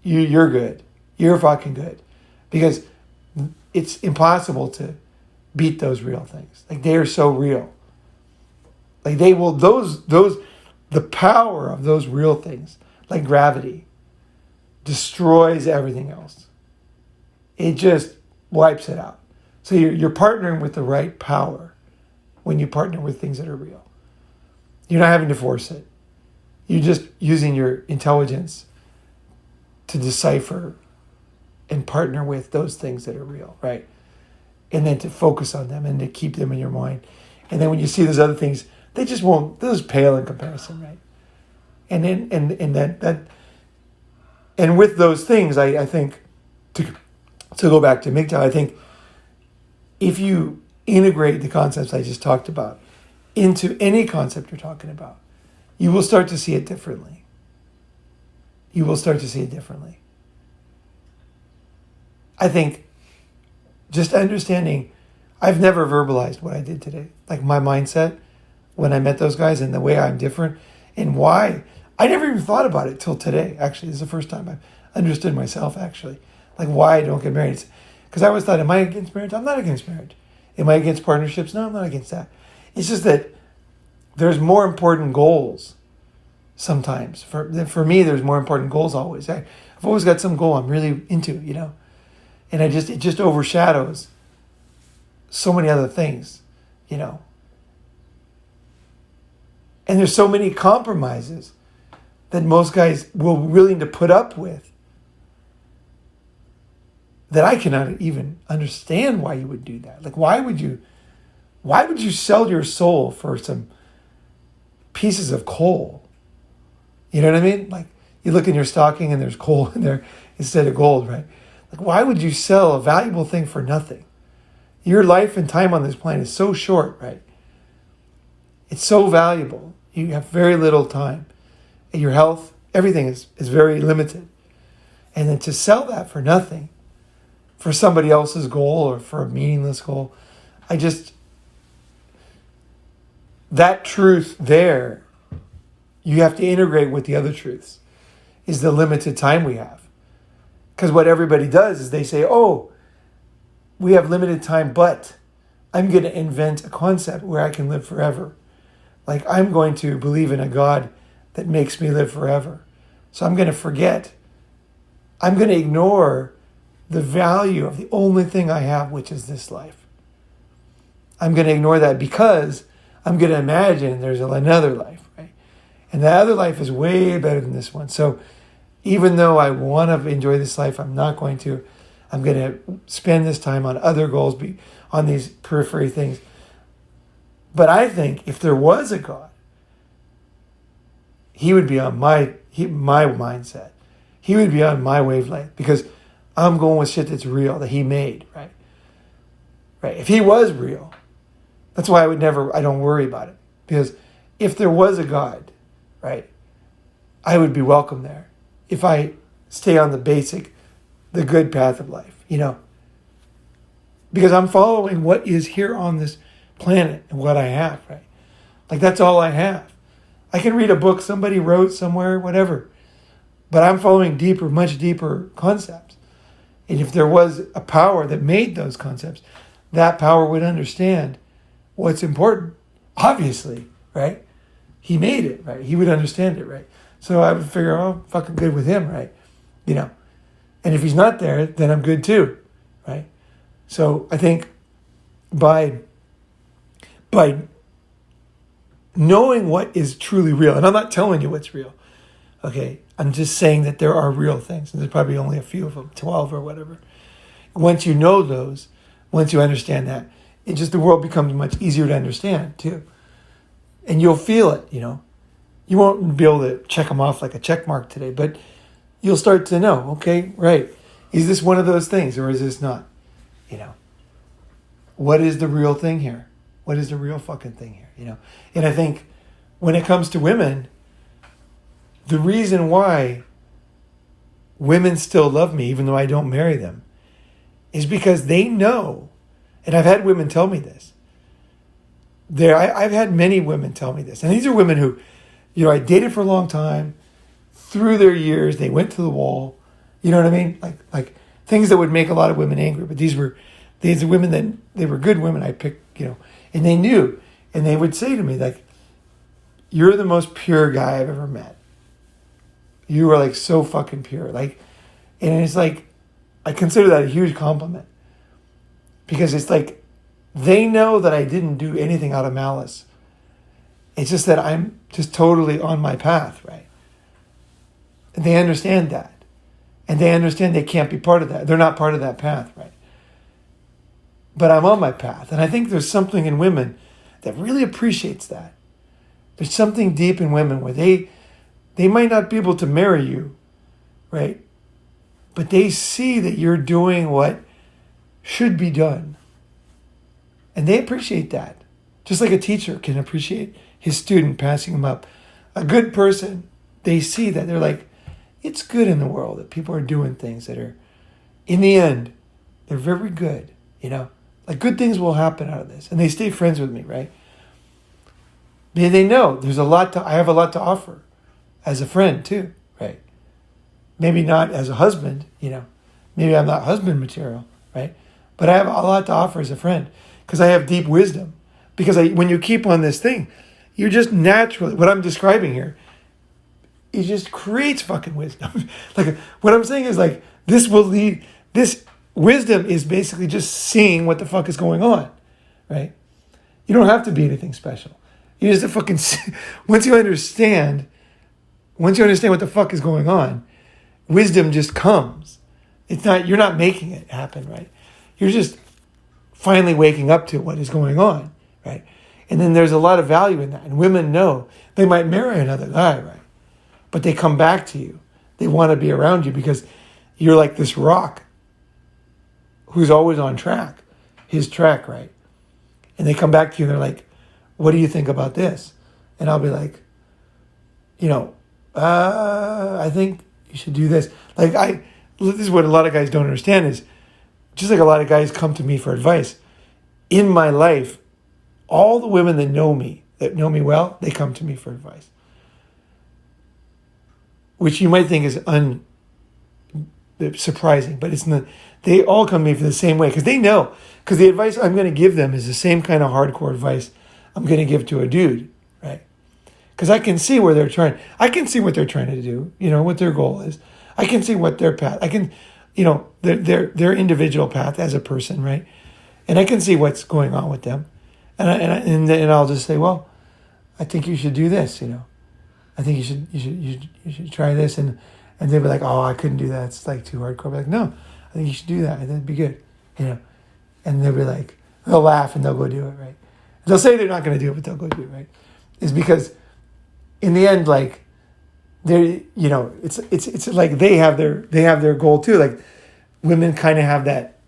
S1: You're good. You're fucking good. Because it's impossible to beat those real things. Like, they are so real. Like, they will, the power of those real things, like gravity, destroys everything else. It just wipes it out. So you're partnering with the right power when you partner with things that are real. You're not having to force it. You're just using your intelligence to decipher and partner with those things that are real, right? And then to focus on them and to keep them in your mind. And then when you see those other things, they just won't, those pale in comparison, right? And then and with those things, I think, to go back to MGTOW, I think if you integrate the concepts I just talked about into any concept you're talking about, you will start to see it differently. You will start to see it differently. I think just understanding, I've never verbalized what I did today. Like, my mindset when I met those guys and the way I'm different and why. I never even thought about it till today, actually. This is the first time I've understood myself, actually. Like, why I don't get married. Because I always thought, am I against marriage? I'm not against marriage. Am I against partnerships? No, I'm not against that. It's just that there's more important goals sometimes. For me, there's more important goals always. I've always got some goal I'm really into, And it just overshadows so many other things, And there's so many compromises that most guys will be willing to put up with that I cannot even understand why you would do that. Like, why would you sell your soul for some pieces of coal? You know what I mean? Like, you look in your stocking and there's coal in there instead of gold, right? Like, why would you sell a valuable thing for nothing? Your life and time on this planet is so short, right? It's so valuable. You have very little time. And your health, everything is very limited. And then to sell that for nothing, for somebody else's goal or for a meaningless goal, that truth there, you have to integrate with the other truths, is the limited time we have. Because what everybody does is they say, oh, we have limited time, but I'm going to invent a concept where I can live forever. Like, I'm going to believe in a God that makes me live forever. So I'm going to forget. I'm going to ignore the value of the only thing I have, which is this life. I'm going to ignore that because I'm going to imagine there's another life, right? And that other life is way better than this one. So even though I want to enjoy this life, I'm not going to. I'm going to spend this time on other goals, on these periphery things. But I think if there was a God, he would be on my mindset. He would be on my wavelength because I'm going with shit that's real, that he made, right? Right. If he was real, that's why I don't worry about it. Because if there was a God, right, I would be welcome there. If I stay on the good path of life, Because I'm following what is here on this planet and what I have, right? Like, that's all I have. I can read a book somebody wrote somewhere, whatever. But I'm following much deeper concepts. And if there was a power that made those concepts, that power would understand what's important. Obviously, right? He made it, right? He would understand it, right? So I would figure, oh, fucking good with him, right? And if he's not there, then I'm good too, right? So I think by knowing what is truly real, and I'm not telling you what's real, okay? I'm just saying that there are real things, and there's probably only a few of them, 12 or whatever. Once you know those, once you understand that, the world becomes much easier to understand too. And you'll feel it, You won't be able to check them off like a check mark today, but you'll start to know, okay, right. Is this one of those things or is this not? What is the real thing here? What is the real fucking thing here? And I think when it comes to women, the reason why women still love me, even though I don't marry them, is because they know, and I've had women tell me this. I've had many women tell me this. And these are women who, I dated for a long time. Through their years, they went to the wall. You know what I mean? Like things that would make a lot of women angry. But these were These are women that they were good women. I picked, and they knew, and they would say to me like, "You're the most pure guy I've ever met. You are like so fucking pure." Like, and it's like, I consider that a huge compliment because it's like, they know that I didn't do anything out of malice. It's just that I'm just totally on my path, right? And they understand that. And they understand they can't be part of that. They're not part of that path, right? But I'm on my path. And I think there's something in women that really appreciates that. There's something deep in women where they might not be able to marry you, right? But they see that you're doing what should be done. And they appreciate that. Just like a teacher can appreciate his student passing him up. A good person, they see that. They're like, it's good in the world that people are doing things that are, in the end, they're very good, Like good things will happen out of this. And they stay friends with me, right? They know I have a lot to offer as a friend too, right? Maybe not as a husband, Maybe I'm not husband material, right? But I have a lot to offer as a friend because I have deep wisdom. Because when you keep on this thing, you just naturally, what I'm describing here, it just creates fucking wisdom. Like what I'm saying is like, this wisdom is basically just seeing what the fuck is going on, right? You don't have to be anything special. You just fucking once you understand what the fuck is going on, wisdom just comes. You're not making it happen, right? You're just finally waking up to what is going on, right? And then there's a lot of value in that. And women know they might marry another guy, right? But they come back to you. They want to be around you because you're like this rock who's always on track, his track, right? And they come back to you and they're like, what do you think about this? And I'll be like, I think you should do this. Like this is what a lot of guys don't understand is, just like a lot of guys come to me for advice, in my life, all the women that know me well, they come to me for advice. Which you might think is surprising, but it's not. They all come to me for the same way because they know. Because the advice I'm going to give them is the same kind of hardcore advice I'm going to give to a dude, right? Because I can see where they're trying. I can see what they're trying to do. What their goal is. I can see what their path. I can, their individual path as a person, right? And I can see what's going on with them, and I'll just say, well, I think you should do this. I think you should try this, and they'll be like, oh, I couldn't do that. It's like too hardcore. I'll be like, no, I think you should do that. That'd be good, And they'll be like, they'll laugh and they'll go do it, right? They'll say they're not going to do it, but they'll go do it, right? Is because in the end, like, they're, it's like they have their goal too. Like women kind of have that,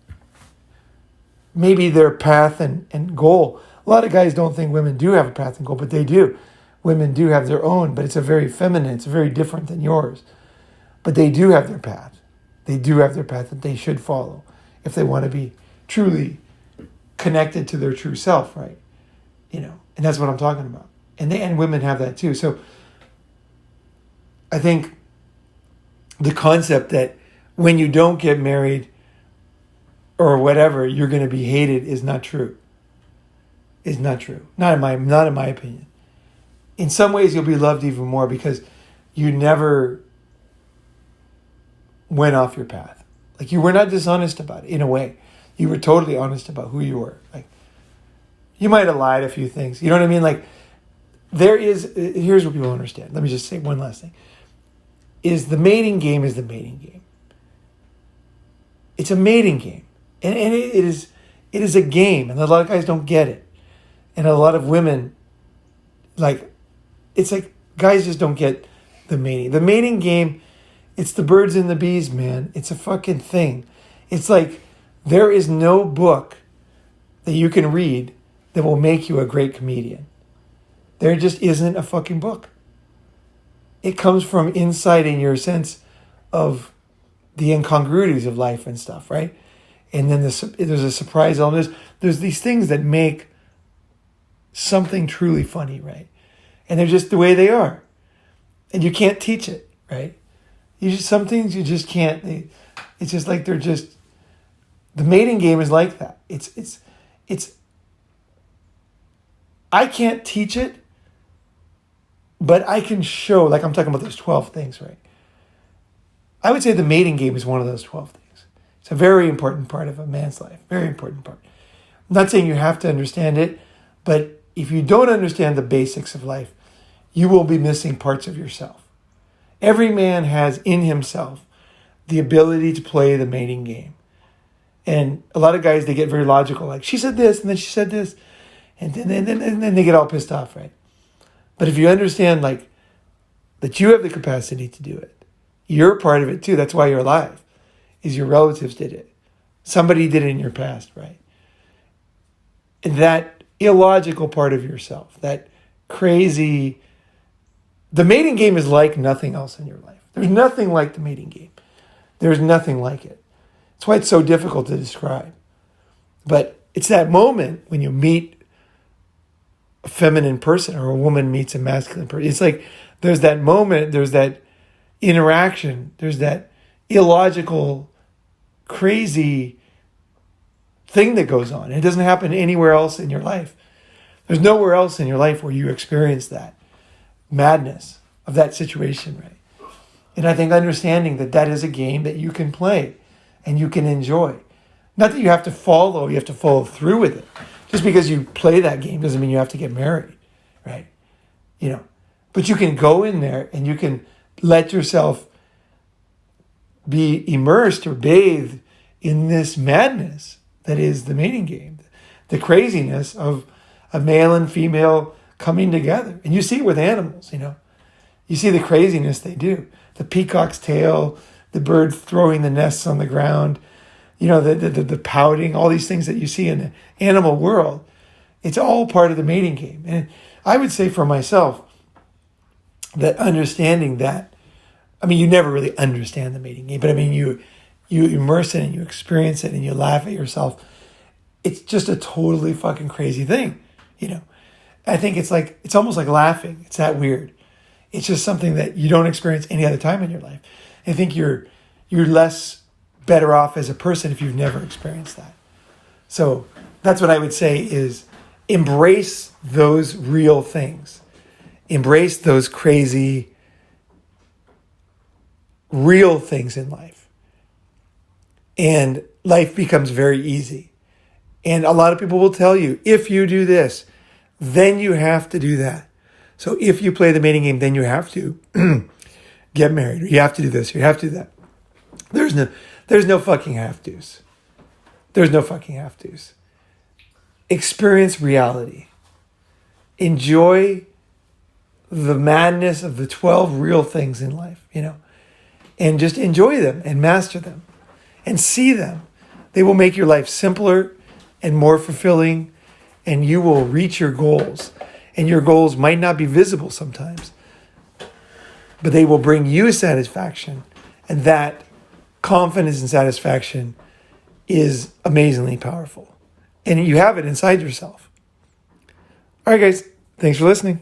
S1: maybe their path and goal. A lot of guys don't think women do have a path and goal, but they do. Women do have their own, but it's a very feminine. It's very different than yours. But they do have their path. They do have their path that they should follow if they want to be truly connected to their true self, right? And that's what I'm talking about. And women have that too. So I think the concept that when you don't get married or whatever, you're going to be hated is not true. Is not true. Not in my opinion. In some ways, you'll be loved even more because you never went off your path. Like you were not dishonest about it in a way. You were totally honest about who you were. Like you might have lied a few things. You know what I mean? Like here's what people don't understand. Let me just say one last thing. Is the mating game is the mating game. It's a mating game. And it is a game. And a lot of guys don't get it. And a lot of women, it's like guys just don't get the mating. The mating game, it's the birds and the bees, man. It's a fucking thing. It's like there is no book that you can read that will make you a great comedian. There just isn't a fucking book. It comes from inside in your sense of the incongruities of life and stuff, right? And then there's a surprise element. There's these things that make something truly funny, right? And they're just the way they are. And you can't teach it, right? Some things you just can't. It's just like they're just, The mating game is like that. It's I can't teach it, but I can show, like I'm talking about those 12 things, right? I would say the mating game is one of those 12 things. It's a very important part of a man's life, very important part. I'm not saying you have to understand it, but if you don't understand the basics of life, you will be missing parts of yourself. Every man has in himself the ability to play the mating game. And a lot of guys, they get very logical, like, she said this, and then she said this, and then they get all pissed off, right? But if you understand, like, that you have the capacity to do it, you're part of it too. That's why you're alive, is your relatives did it. Somebody did it in your past, right? And that illogical part of yourself, that crazy... The mating game is like nothing else in your life. There's nothing like the mating game. There's nothing like it. That's why it's so difficult to describe. But it's that moment when you meet a feminine person or a woman meets a masculine person. It's like there's that moment, there's that interaction, there's that illogical, crazy thing that goes on. It doesn't happen anywhere else in your life. There's nowhere else in your life where you experience that madness of that situation, right? And I think understanding that that is a game that you can play and you can enjoy. Not that you have to follow through with it. Just because you play that game doesn't mean you have to get married, right? You know, but you can go in there and you can let yourself be immersed or bathed in this madness that is the mating game, the craziness of a male and female coming together. And you see it with animals, you know. You see the craziness they do. The peacock's tail, the bird throwing the nests on the ground, you know, the pouting, all these things that you see in the animal world. It's all part of the mating game. And I would say for myself that understanding that, I mean, you never really understand the mating game, but I mean, you immerse it and you experience it and you laugh at yourself. It's just a totally fucking crazy thing, you know. I think it's almost like laughing. It's that weird. It's just something that you don't experience any other time in your life. I think you're less better off as a person if you've never experienced that. So that's what I would say is embrace those real things. Embrace those crazy, real things in life. And life becomes very easy. And a lot of people will tell you, if you do this, then you have to do that. So if you play the mating game, then you have to get married, or you have to do this, or you have to do that. There's no fucking have tos. There's no fucking have tos. Experience reality. Enjoy the madness of the 12 real things in life, you know, and just enjoy them and master them and see them. They will make your life simpler and more fulfilling, and you will reach your goals. And your goals might not be visible sometimes, but they will bring you satisfaction. And that confidence and satisfaction is amazingly powerful. And you have it inside yourself. All right, guys. Thanks for listening.